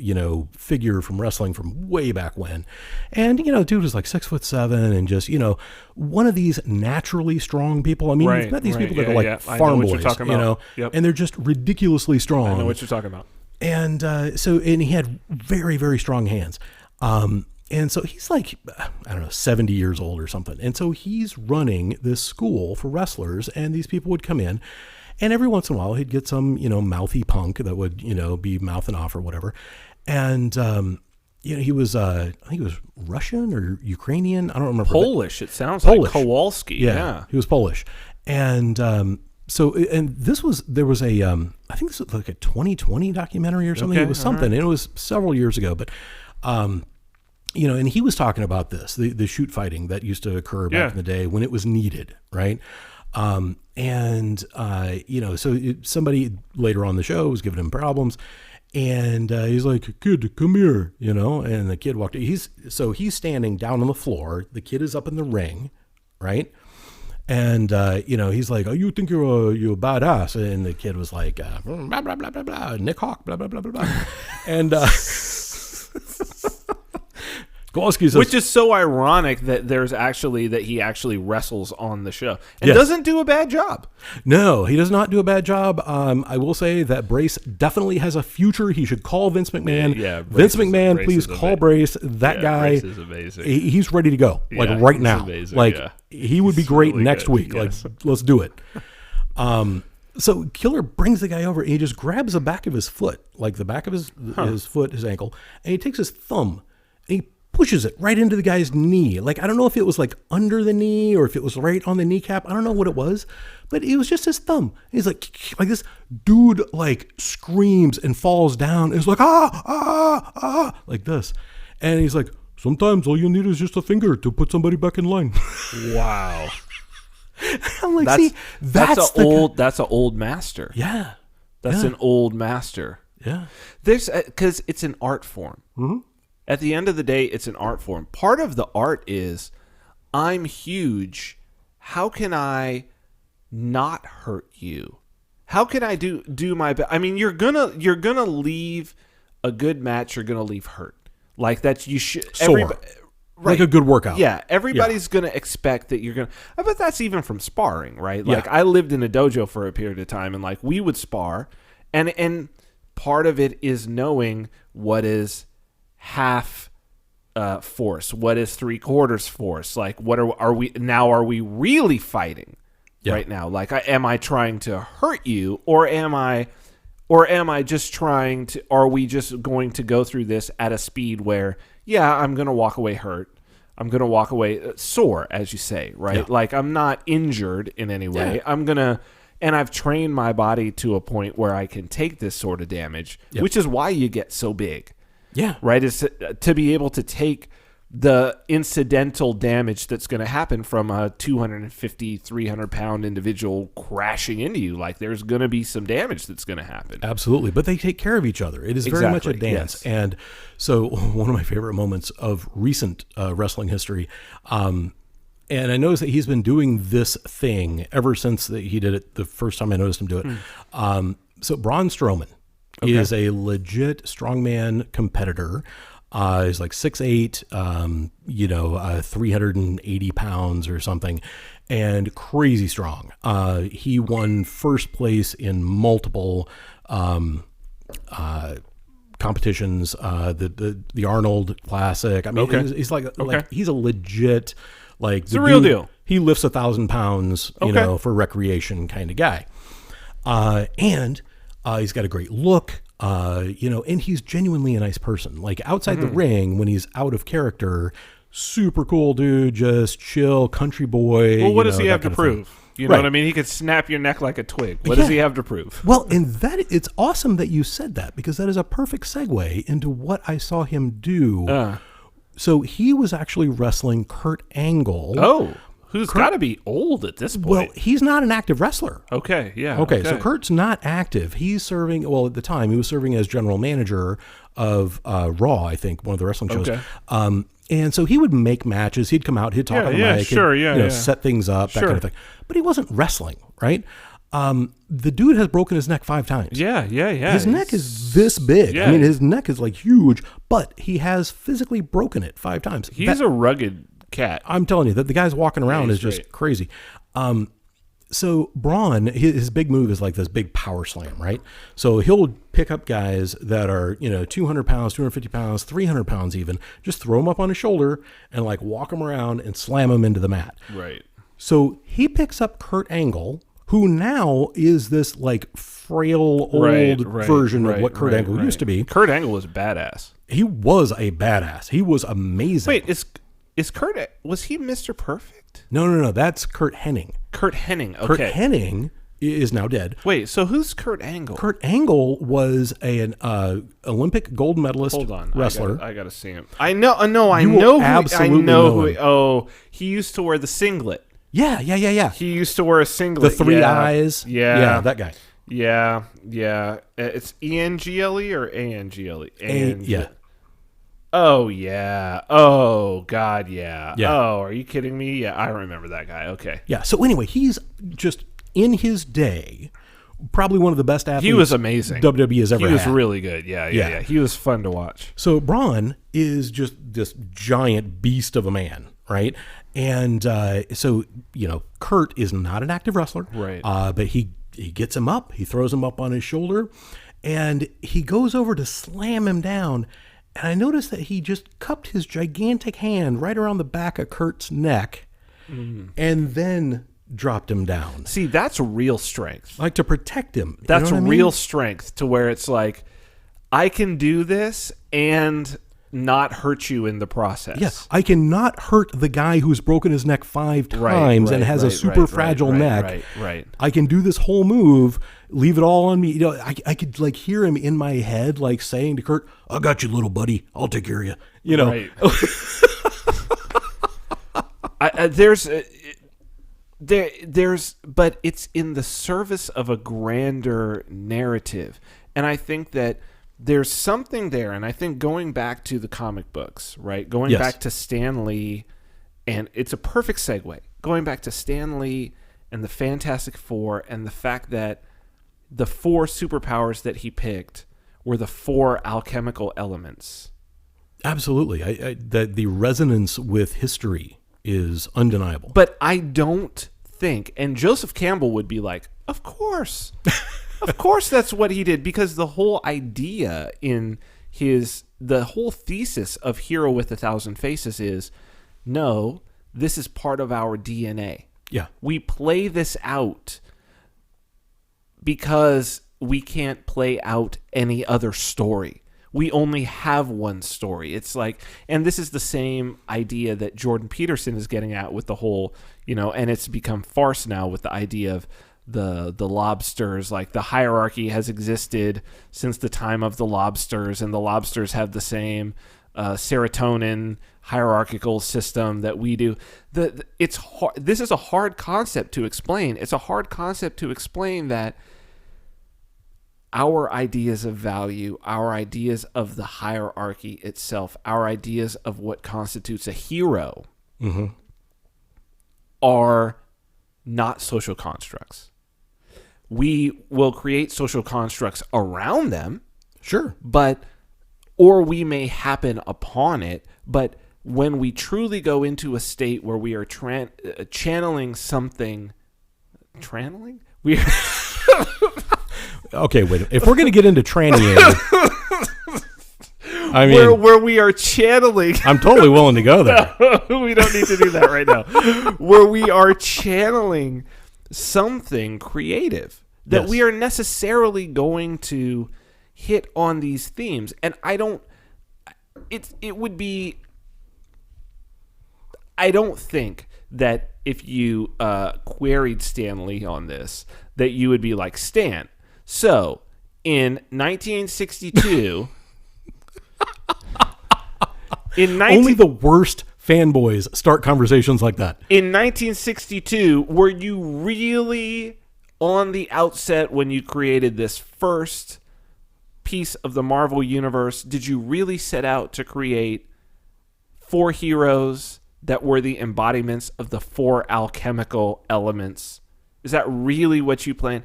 figure from wrestling from way back when, and dude was like 6'7" and just one of these naturally strong people. I mean, you've met these people that are like farm boys, and they're just ridiculously strong. I know what you're talking about. And and he had very, very strong hands. And so he's like, 70 years old or something. And so he's running this school for wrestlers, and these people would come in, and every once in a while he'd get some, mouthy punk that would, be mouthing off or whatever. And, he was, I think he was Russian or Ukrainian. I don't remember. Polish. It sounds Polish. Like Kowalski. Yeah. He was Polish. And, there was a, I think this was like a 2020 documentary or something. It was something, and it was several years ago, but, and he was talking about the shoot fighting that used to occur back in the day when it was needed. Right. Somebody later on the show was giving him problems, and he's like, "Kid, come here," and the kid walked in. He's standing down on the floor. The kid is up in the ring. Right. And, he's like, oh, you think you're a badass? And the kid was like, blah, blah, blah, blah, blah, Nick Hawk, blah, blah, blah, blah, blah. And Kowalski says, which is so ironic that he actually wrestles on the show and doesn't do a bad job. No, he does not do a bad job. I will say that Brace definitely has a future. He should call Vince McMahon. Yeah, Vince McMahon, please call Brace. That guy, Brace is amazing. He's ready to go, right now. Amazing, he would be great really next good. week. Yes. Let's do it. So Killer brings the guy over and he just grabs the back of his foot, like the back of his foot, his ankle, and he takes his thumb and he pushes it right into the guy's knee. Like, I don't know if it was like under the knee or if it was right on the kneecap. I don't know what it was, but it was just his thumb. He's like this dude like screams and falls down. It's like, like this. And he's like, sometimes all you need is just a finger to put somebody back in line. Wow. I'm like, that's an old master. Yeah. That's an old master. Yeah. There's, because it's an art form. Mm-hmm. At the end of the day, it's an art form. Part of the art is, I'm huge. How can I not hurt you? How can I do my best? I mean, you're gonna leave a good match. You're gonna leave hurt. Like that's you should. Sore. Right. Like a good workout. Yeah, everybody's gonna expect that you're gonna. But that's even from sparring, right? Like I lived in a dojo for a period of time, and like we would spar, and part of it is knowing what is half force, what is 3/4 force, like what are we really fighting right now? Like am I trying to hurt you, or am I just trying to, are we just going to go through this at a speed where I'm going to walk away hurt, I'm going to walk away sore, as you say, right? Like I'm not injured in any way. And I've trained my body to a point where I can take this sort of damage, which is why you get so big. Yeah. Right? Is to be able to take the incidental damage that's going to happen from a 250, 300-pound individual crashing into you. Like, there's going to be some damage that's going to happen. Absolutely. But they take care of each other. It is very much a dance. Yes. And so one of my favorite moments of recent wrestling history, and I noticed that he's been doing this thing ever since he did it the first time I noticed him do it. So Braun Strowman is a legit strongman competitor. He's like 6'8", 380 pounds or something, and crazy strong. He won first place in multiple competitions. The Arnold Classic. I mean, he's like he's a legit, like, it's a real deal. He lifts 1,000 pounds, for recreation kind of guy. And he's got a great look. And he's genuinely a nice person. Like, outside the ring, when he's out of character, super cool dude, just chill, country boy. Well, what does he have to prove? You know what I mean? He could snap your neck like a twig. What does he have to prove? Well, and it's awesome that you said that, because that is a perfect segue into what I saw him do. So he was actually wrestling Kurt Angle. Oh, who's got to be old at this point. Well, he's not an active wrestler. Okay, yeah. Okay, so Kurt's not active. He's serving, at the time, he was serving as general manager of Raw, I think, one of the wrestling shows. Okay. And so he would make matches. He'd come out, he'd talk on the mic, set things up, that kind of thing. But he wasn't wrestling, right? The dude has broken his neck 5 times. Yeah. His neck is this big. Yeah. I mean, his neck is like huge, but he has physically broken it 5 times. He's a rugged cat. I'm telling you that the guy's walking around is just crazy. So Braun, his big move is like this big power slam, right? So he'll pick up guys that are, 200 pounds, 250 pounds, 300 pounds even, just throw them up on his shoulder and like walk them around and slam them into the mat. Right. So he picks up Kurt Angle, who now is this like frail old version of what Kurt Angle used to be. Kurt Angle was badass. He was a badass. He was amazing. Wait, is Kurt, was he Mr. Perfect? No. That's Kurt Hennig. Kurt Hennig, okay. Kurt Hennig is now dead. Wait, so who's Kurt Angle? Kurt Angle was an Olympic gold medalist wrestler. I gotta see him. I know who. He used to wear the singlet. Yeah. He used to wear a singlet. The 3 eyes. Yeah, that guy. Yeah. It's Engle or Angle? Yeah. Oh, yeah. Oh, God, yeah. Yeah. Oh, are you kidding me? Yeah, I remember that guy. Okay. Yeah. So anyway, he's just in his day, probably one of the best athletes. He was amazing. WWE has ever He was had. really good. Yeah. He was fun to watch. So Braun is just this giant beast of a man, right? And so, Kurt is not an active wrestler. Right. But he gets him up. He throws him up on his shoulder. And he goes over to slam him down. And I noticed that he just cupped his gigantic hand right around the back of Kurt's neck and then dropped him down. See, that's real strength. Like to protect him. That's you know what I real mean? strength to where it's like, I can do this and not hurt you in the process. Yes, I cannot hurt the guy who's broken his neck 5 times and has a super fragile neck. Right. I can do this whole move, leave it all on me. I could like hear him in my head, like saying to Kurt, "I got you, little buddy. I'll take care of you." Right. But it's in the service of a grander narrative, and I think that there's something there. And I think going back to the comic books, right? Going Yes. back to Stan Lee, and it's a perfect segue. Going back to Stan Lee and the Fantastic Four, and the fact that the 4 superpowers that he picked were the 4 alchemical elements. Absolutely. The resonance with history is undeniable. But I don't think, and Joseph Campbell would be like, of course. Of course that's what he did, because the whole idea in the whole thesis of Hero with 1,000 Faces is, no, this is part of our DNA. Yeah. We play this out because we can't play out any other story. We only have one story. It's like, and this is the same idea that Jordan Peterson is getting at with the whole, and it's become farce now with the idea of the lobsters. Like, the hierarchy has existed since the time of the lobsters, and the lobsters have the same serotonin hierarchical system that we do. It's hard. This is a hard concept to explain. It's a hard concept to explain that our ideas of value, our ideas of the hierarchy itself, our ideas of what constitutes a hero are not social constructs. We will create social constructs around them, Sure. or we may happen upon it, but when we truly go into a state where we are channeling something, we Okay, wait. If we're going to get into trannying, I mean, where we are channeling, I'm totally willing to go there. we don't need to do that right now. Where we are channeling something creative that Yes. we are necessarily going to hit on these themes. And I don't think that if you queried Stan Lee on this, that you would be like, Stan, so in 1962, Only the worst fanboys start conversations like that. in 1962, were you really on the outset when you created this first piece of the Marvel Universe? Did you really set out to create 4 heroes that were the embodiments of the 4 alchemical elements? Is that really what you planned?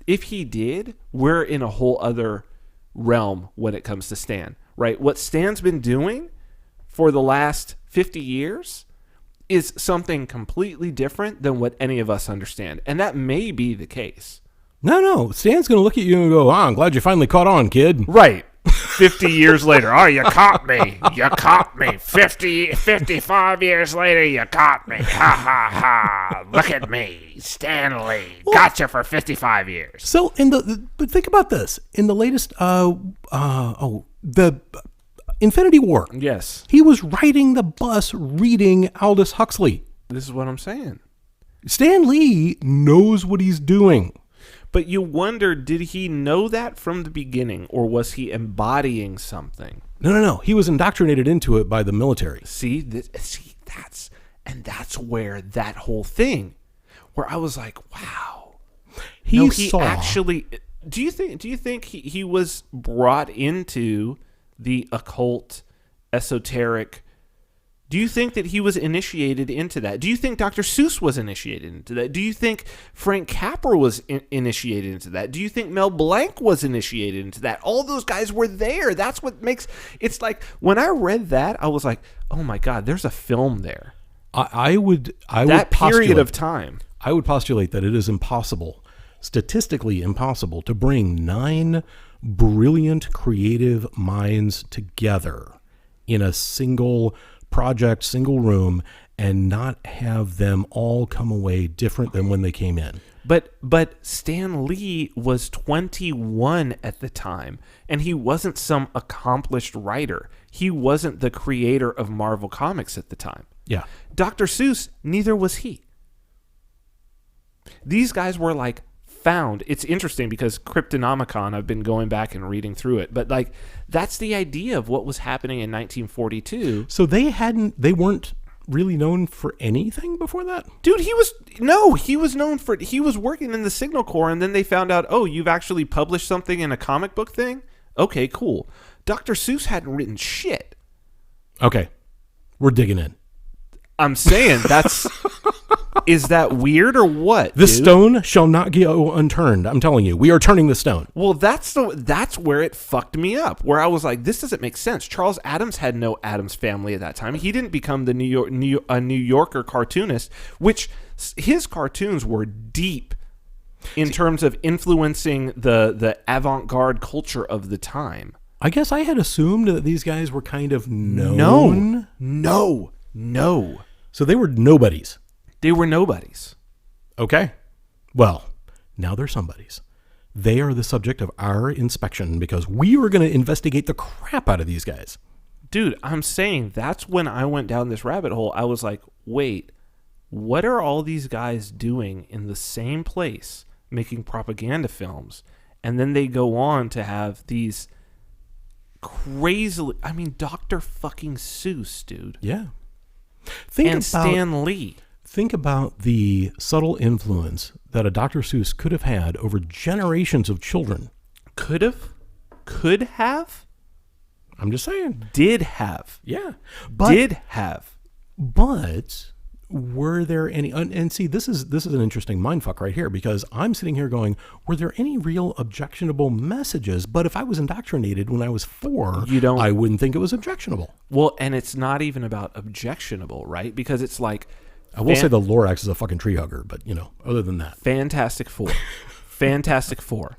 If he did, we're in a whole other realm when it comes to Stan, right? What Stan's been doing for the last 50 years is something completely different than what any of us understand. And that may be the case. No. Stan's going to look at you and go, I'm glad you finally caught on, kid. Right. 50 years later. Oh, you caught me. You caught me. 55 years later, you caught me. Ha, ha, ha. Look at me. Stanley. Gotcha for 55 years. So, but think about this. In the latest, the Infinity War, Yes. he was riding the bus reading Aldous Huxley. This is what I'm saying. Stan Lee knows what he's doing. But you wonder, did he know that from the beginning, or was he embodying something? No. He was indoctrinated into it by the military. That's where that whole thing, where I was like, wow. He No, saw. Do you think he was brought into the occult, esoteric? Do you think that he was initiated into that? Do you think Dr. Seuss was initiated into that? Do you think Frank Capra was initiated into that? Do you think Mel Blanc was initiated into that? All those guys were there. That's what makes it's like when I read that, I was like, oh my God, there's a film there. I would that period of time. I would postulate that it is impossible, statistically impossible, to bring 9 brilliant creative minds together in a single project, single room, and not have them all come away different than when they came in. But Stan Lee was 21 at the time, and he wasn't some accomplished writer. He wasn't the creator of Marvel Comics at the time. Yeah. Dr. Seuss, neither was he. These guys were like found. It's interesting because Cryptonomicon, I've been going back and reading through it, but like that's the idea of what was happening in 1942. So they weren't really known for anything before that? Dude, he was known for, he was working in the Signal Corps, and then they found out, oh, you've actually published something in a comic book thing? Okay, cool. Dr. Seuss hadn't written shit. Okay. We're digging in. I'm saying that's... Is that weird or what? The stone shall not go unturned. I'm telling you, we are turning the stone. Well, that's where it fucked me up. Where I was like, this doesn't make sense. Charles Addams had no Addams family at that time. He didn't become the New Yorker cartoonist, which his cartoons were deep in terms of influencing the avant-garde culture of the time. I guess I had assumed that these guys were kind of known. No. So they were nobodies. They were nobodies. Okay. Well, now they're somebodies. They are the subject of our inspection because we were going to investigate the crap out of these guys. Dude, I'm saying that's when I went down this rabbit hole. I was like, wait, what are all these guys doing in the same place making propaganda films? And then they go on to have these crazily... I mean, Dr. fucking Seuss, dude. Yeah. Stan Lee. Think about the subtle influence that a Dr. Seuss could have had over generations of children. Could have? I'm just saying. Did have. Yeah. Did have. But were there any... And see, this is an interesting mindfuck right here because I'm sitting here going, were there any real objectionable messages? But if I was indoctrinated when I was 4, I wouldn't think it was objectionable. Well, and it's not even about objectionable, right? Because it's like... I will say the Lorax is a fucking tree hugger, but, other than that. Fantastic Four. Fantastic Four.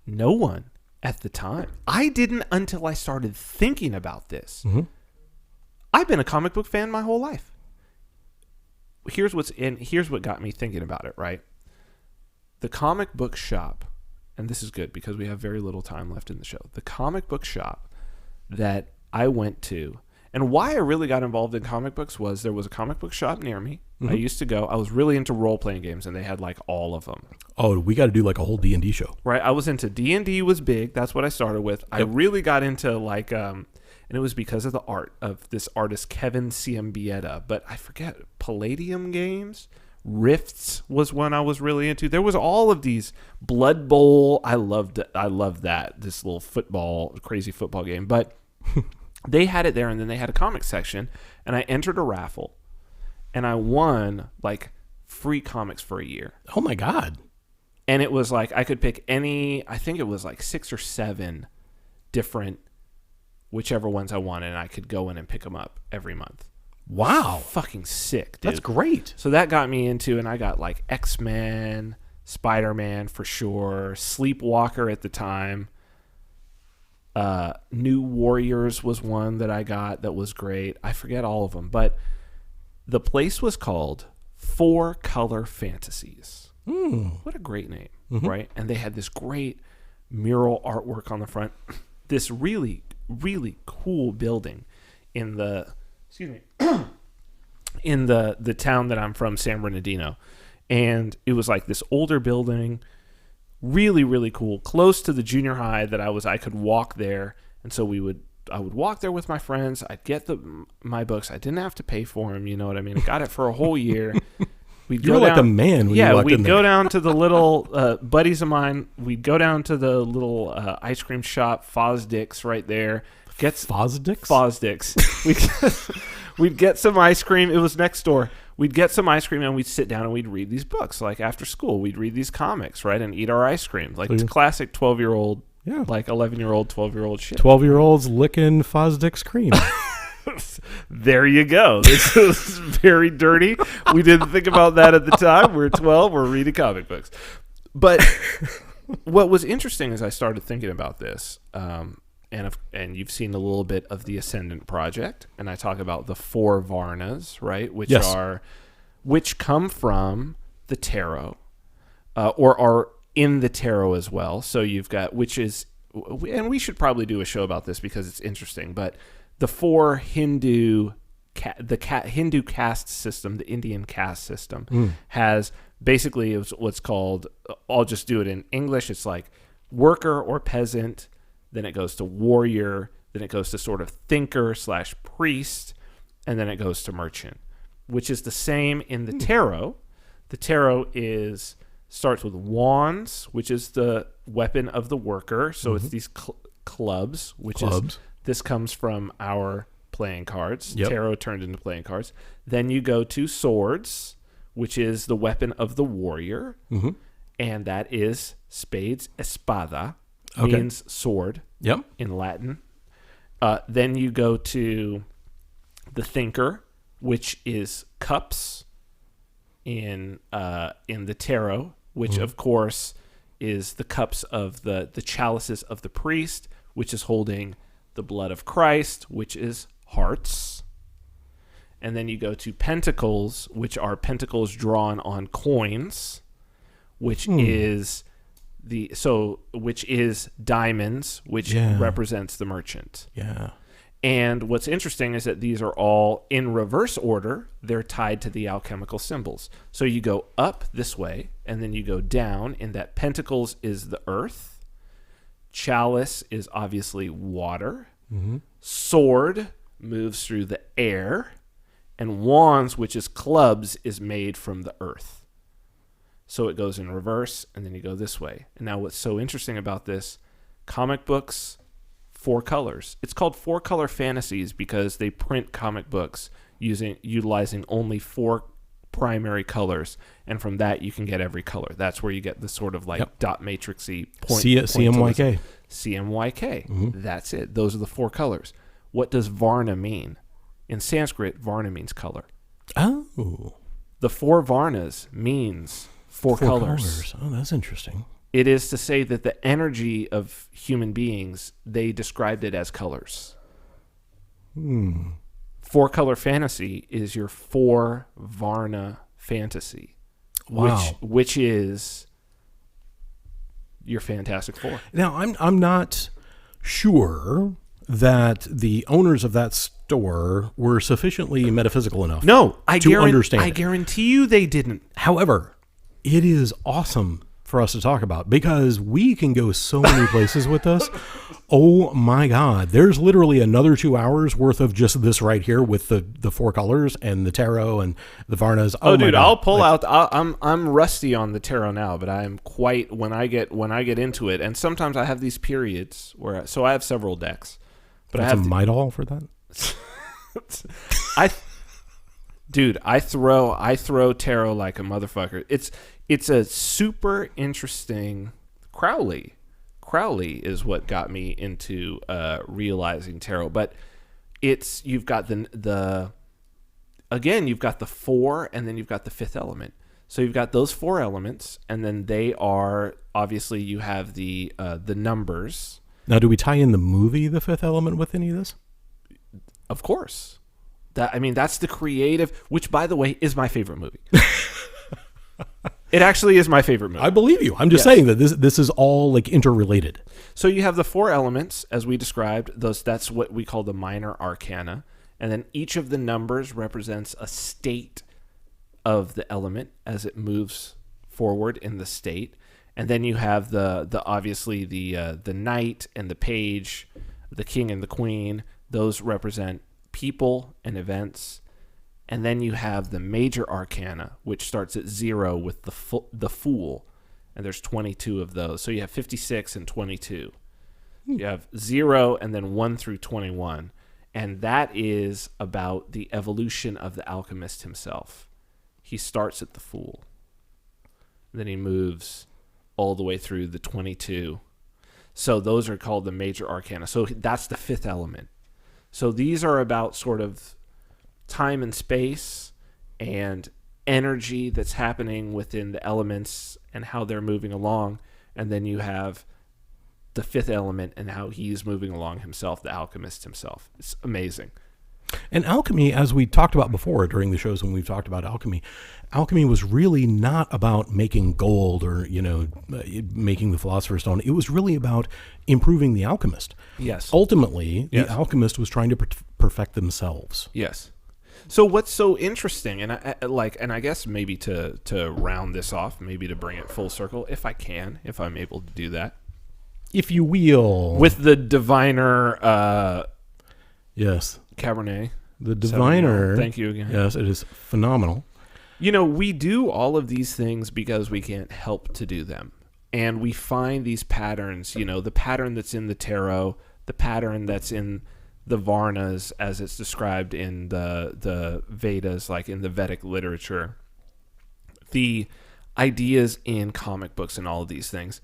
No one at the time. I didn't until I started thinking about this. Mm-hmm. I've been a comic book fan my whole life. Here's what got me thinking about it, right? The comic book shop, and this is good because we have very little time left in the show. The comic book shop that I went to, and why I really got involved in comic books was there was a comic book shop near me. Mm-hmm. I used to go. I was really into role-playing games, and they had, like, all of them. Oh, we got to do, like, a whole D&D show. Right. I was into D&D was big. That's what I started with. Yep. I really got into, like, and it was because of the art of this artist, Kevin Ciambietta. But I forget, Palladium Games? Rifts was one I was really into. There was all of these. Blood Bowl. I loved that. This little crazy football game. But... They had it there, and then they had a comic section, and I entered a raffle, and I won, like, free comics for a year. Oh, my God. And it was like I could pick any, I think it was like 6 or 7 different, whichever ones I wanted, and I could go in and pick them up every month. Wow. Fucking sick, dude. That's great. So that got me into, and I got, like, X-Men, SpiderMan for sure, Sleepwalker at the time. New Warriors was one that I got that was great. I forget all of them, but the place was called 4 Color Fantasies. What a great name, right? And they had this great mural artwork on the front. This really, really cool building in the in the town that I'm from, San Bernardino, and it was like this older building. Really, really cool. Close to the junior high that I could walk there, and so I would walk there with my friends. I'd get my books. I didn't have to pay for them. You know what I mean? I got it for a whole year. We'd You go were like down, the man when yeah, you walked we'd in go there. down to the little buddies of mine. We'd go down to the little ice cream shop, Fosdick's, right there. Fosdick's? Fosdick's. We'd get some ice cream. It was next door. We'd get some ice cream and we'd sit down and we'd read these books. Like after school, we'd read these comics, right, and eat our ice cream. Like classic 12-year-old, Yeah. like 11-year-old, 12-year-old shit. 12-year-olds licking Fosdick's cream. There you go. This is very dirty. We didn't think about that at the time. We're 12. We're reading comic books. But what was interesting is I started thinking about this, and you've seen a little bit of the Ascendant Project, and I talk about the 4 Varnas, right, which come from the tarot, or are in the tarot as well. So you've got, and we should probably do a show about this because it's interesting, but the 4 Hindu Hindu caste system, the Indian caste system, has basically what's called, I'll just do it in English, it's like worker or peasant, then it goes to warrior, then it goes to sort of thinker / priest, and then it goes to merchant, which is the same in the tarot. The tarot starts with wands, which is the weapon of the worker, so it's these clubs, this comes from our playing cards. Yep. Tarot turned into playing cards. Then you go to swords, which is the weapon of the warrior. Mm-hmm. And that is spades, espada, means sword in Latin. Then you go to the thinker, which is cups in the tarot, which of course is the cups of the chalices of the priest, which is holding the blood of Christ, which is hearts. And then you go to pentacles, which are pentacles drawn on coins, which is diamonds, which represents the merchant. Yeah. And what's interesting is that these are all in reverse order. They're tied to the alchemical symbols. So you go up this way, and then you go down, in that pentacles is the earth. Chalice is obviously water. Mm-hmm. Sword moves through the air. And wands, which is clubs, is made from the earth. So it goes in reverse, and then you go this way. And now what's so interesting about this, comic books, 4 colors. It's called 4-color fantasies because they print comic books utilizing only 4 primary colors, and from that you can get every color. That's where you get the sort of like dot matrixy point. CMYK. CMYK. Mm-hmm. That's it. Those are the 4 colors. What does Varna mean? In Sanskrit, Varna means color. Oh. The 4 Varnas means 4 colors. Oh, that's interesting. It is to say that the energy of human beings, they described it as colors. 4-color fantasy is your 4 Varna fantasy. Wow. Which is your Fantastic Four. Now, I'm not sure that the owners of that store were sufficiently metaphysical enough to understand. I guarantee you they didn't. However, it is awesome for us to talk about because we can go so many places with this. Oh my God. There's literally another 2 hours worth of just this right here with the 4 colors and the tarot and the Varnas. Oh dude, I'll pull out. I'm rusty on the tarot now, but I am quite when I get into it. And sometimes I have these periods where I have several decks, but that's I have a Midol for that. I throw tarot like a motherfucker. It's a super interesting Crowley. Crowley is what got me into realizing tarot, but you've got the 4, and then you've got the 5th element. So you've got those 4 elements, and then they are obviously you have the numbers. Now, do we tie in the movie The 5th Element with any of this? Of course. That's the creative, which by the way is my favorite movie. It actually is my favorite movie. I believe you. I'm just saying that this is all like interrelated. So you have the 4 elements as we described. That's what we call the minor arcana, and then each of the numbers represents a state of the element as it moves forward in the state. And then you have the obviously the knight and the page, the king and the queen. Those represent people and events. And then you have the major arcana, which starts at 0 with the Fool. And there's 22 of those. So you have 56 and 22. You have 0 and then 1 through 21. And that is about the evolution of the alchemist himself. He starts at the Fool. Then he moves all the way through the 22. So those are called the major arcana. So that's the 5th element. So these are about sort of time and space and energy that's happening within the elements and how they're moving along. And then you have the 5th element and how he's moving along himself, the alchemist himself. It's amazing. And alchemy, as we talked about before during the shows when we've talked about alchemy was really not about making gold or, making the Philosopher's Stone. It was really about improving the alchemist. Yes. Ultimately, the alchemist was trying to perfect themselves. Yes. So what's so interesting, and I guess maybe to round this off, maybe to bring it full circle, if I'm able to do that. If you will. With the diviner yes. Cabernet. The diviner. Thank you again. Yes, it is phenomenal. We do all of these things because we can't help to do them. And we find these patterns, the pattern that's in the tarot, the pattern that's in the Varnas as it's described in the Vedas, like in the Vedic literature, the ideas in comic books and all of these things.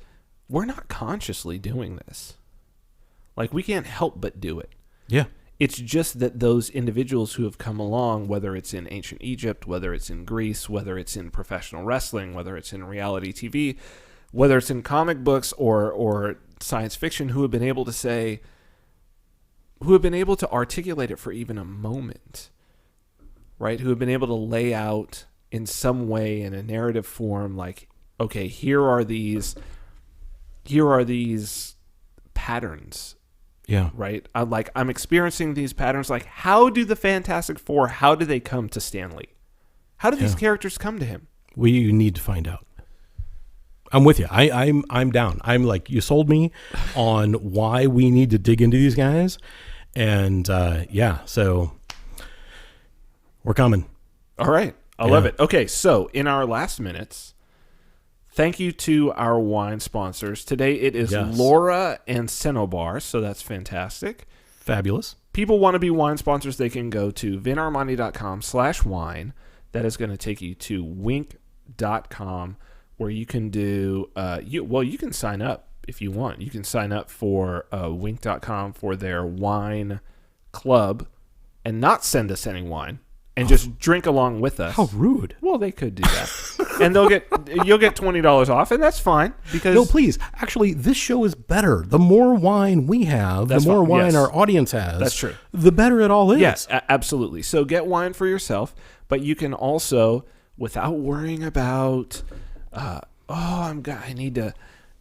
We're not consciously doing this. Like, we can't help but do it. Yeah. It's just that those individuals who have come along, whether it's in ancient Egypt, whether it's in Greece, whether it's in professional wrestling, whether it's in reality TV, whether it's in comic books or science fiction, who have been able to articulate it for even a moment, right? Who have been able to lay out in some way in a narrative form, like, okay, here are these patterns. Yeah. Right? I'm experiencing these patterns. Like, how do the Fantastic Four, how do they come to Stan Lee? How do these characters come to him? We need to find out. I'm with you. I'm down. I'm like, you sold me on why we need to dig into these guys. And so we're coming. All right. I love it. Okay, so in our last minutes, thank you to our wine sponsors. Today it is Laura and Cinnabar, so that's fantastic. Fabulous. People want to be wine sponsors, they can go to vinarmani.com/wine. That is going to take you to wink.com, where you can do, you can sign up if you want. You can sign up for wink.com for their wine club and not send us any wine. And just drink along with us. How rude. Well, they could do that. And you'll get $20 off, and that's fine. Because no, please. Actually, this show is better. The more wine we have, the more wine our audience has. That's true. The better it all is. Yes, absolutely. So get wine for yourself, but you can also, without worrying about, I need to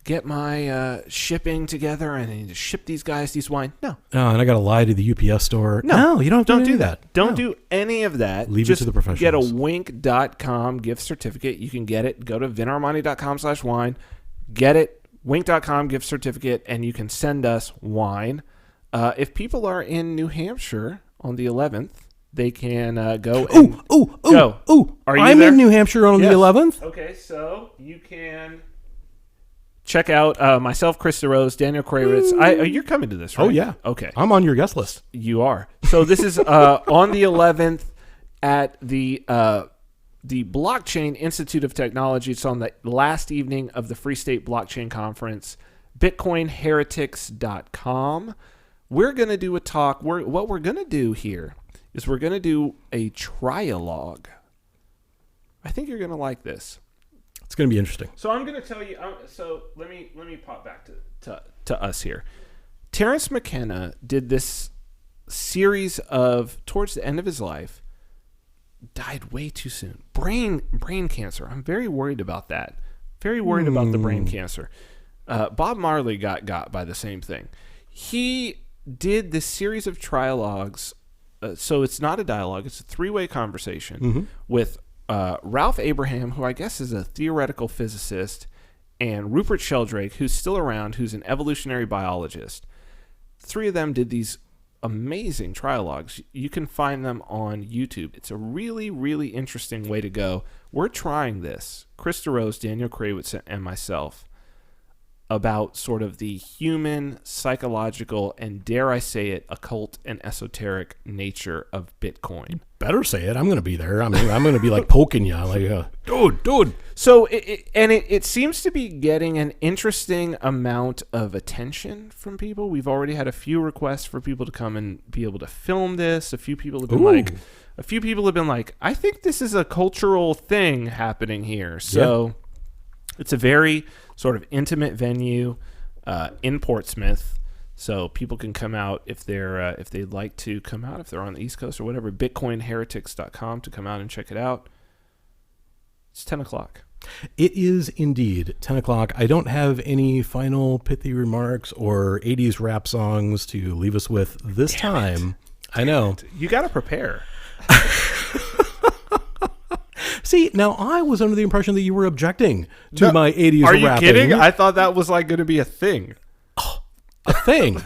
get my shipping together and I need to ship these guys these wine. No. Oh, and I got to lie to the UPS store. No, you don't have to do that. Don't do any of that. Leave it to the professionals. Get a wink.com gift certificate. You can get it. Go to vinarmani.com/wine. Get it. Wink.com gift certificate, and you can send us wine. If people are in New Hampshire on the 11th, they can go. Go. Are you I'm there? in New Hampshire on the 11th. Okay, so you can check out myself, Chris DeRose, Daniel Kravitz. You're coming to this, right? Oh, yeah. Okay. I'm on your guest list. You are. So this is on the 11th at the Blockchain Institute of Technology. It's on the last evening of the Free State Blockchain Conference, bitcoinheretics.com. We're going to do a talk. What we're going to do here is we're going to do a trialogue. I think you're going to like this. It's going to be interesting. So I'm going to tell you. So let me pop back to us here. Terence McKenna did this series of, towards the end of his life, died way too soon. Brain cancer. I'm very worried about that. Very worried about the brain cancer. Bob Marley got by the same thing. He did this series of trialogues. So it's not a dialogue. It's a three-way conversation with Ralph Abraham, who I guess is a theoretical physicist, and Rupert Sheldrake, who's still around, who's an evolutionary biologist. Three of them did these amazing trialogues. You can find them on YouTube. It's a really, really interesting way to go. We're trying this, Chris DeRose, Daniel Krawitz, and myself, about sort of the human, psychological, and dare I say it, occult and esoteric nature of Bitcoin. Better say it. I'm going to be there. I'm going to be like poking you, like, dude. So it seems to be getting an interesting amount of attention from people. We've already had a few requests for people to come and be able to film this. A few people have been like, I think this is a cultural thing happening here. So it's a very sort of intimate venue in Portsmouth. So people can come out if they'd like to come out, if they're on the East Coast or whatever, bitcoinheretics.com to come out and check it out. It's 10 o'clock. It is indeed 10 o'clock. I don't have any final pithy remarks or 80s rap songs to leave us with this time. I know. You got to prepare. See, now I was under the impression that you were objecting to my 80s rapping. Are you kidding? I thought that was like going to be a thing. A thing?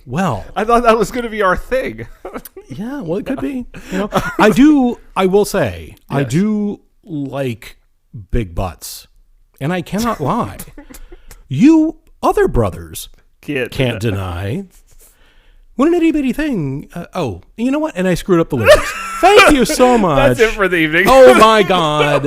Well, I thought that was going to be our thing. Yeah, well, it could be. You know, I will say, yes. I do like big butts, and I cannot lie. You other brothers can't deny. What an itty bitty thing. You know what? And I screwed up the lyrics. Thank you so much. That's it for the evening. Oh my God.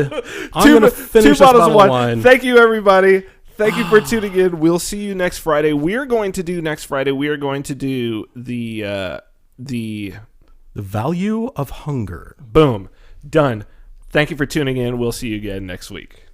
I'm going to finish 2 bottles this of wine. Thank you, everybody. Thank you for tuning in. We'll see you next Friday. We are going to do the value of hunger. Boom. Done. Thank you for tuning in. We'll see you again next week.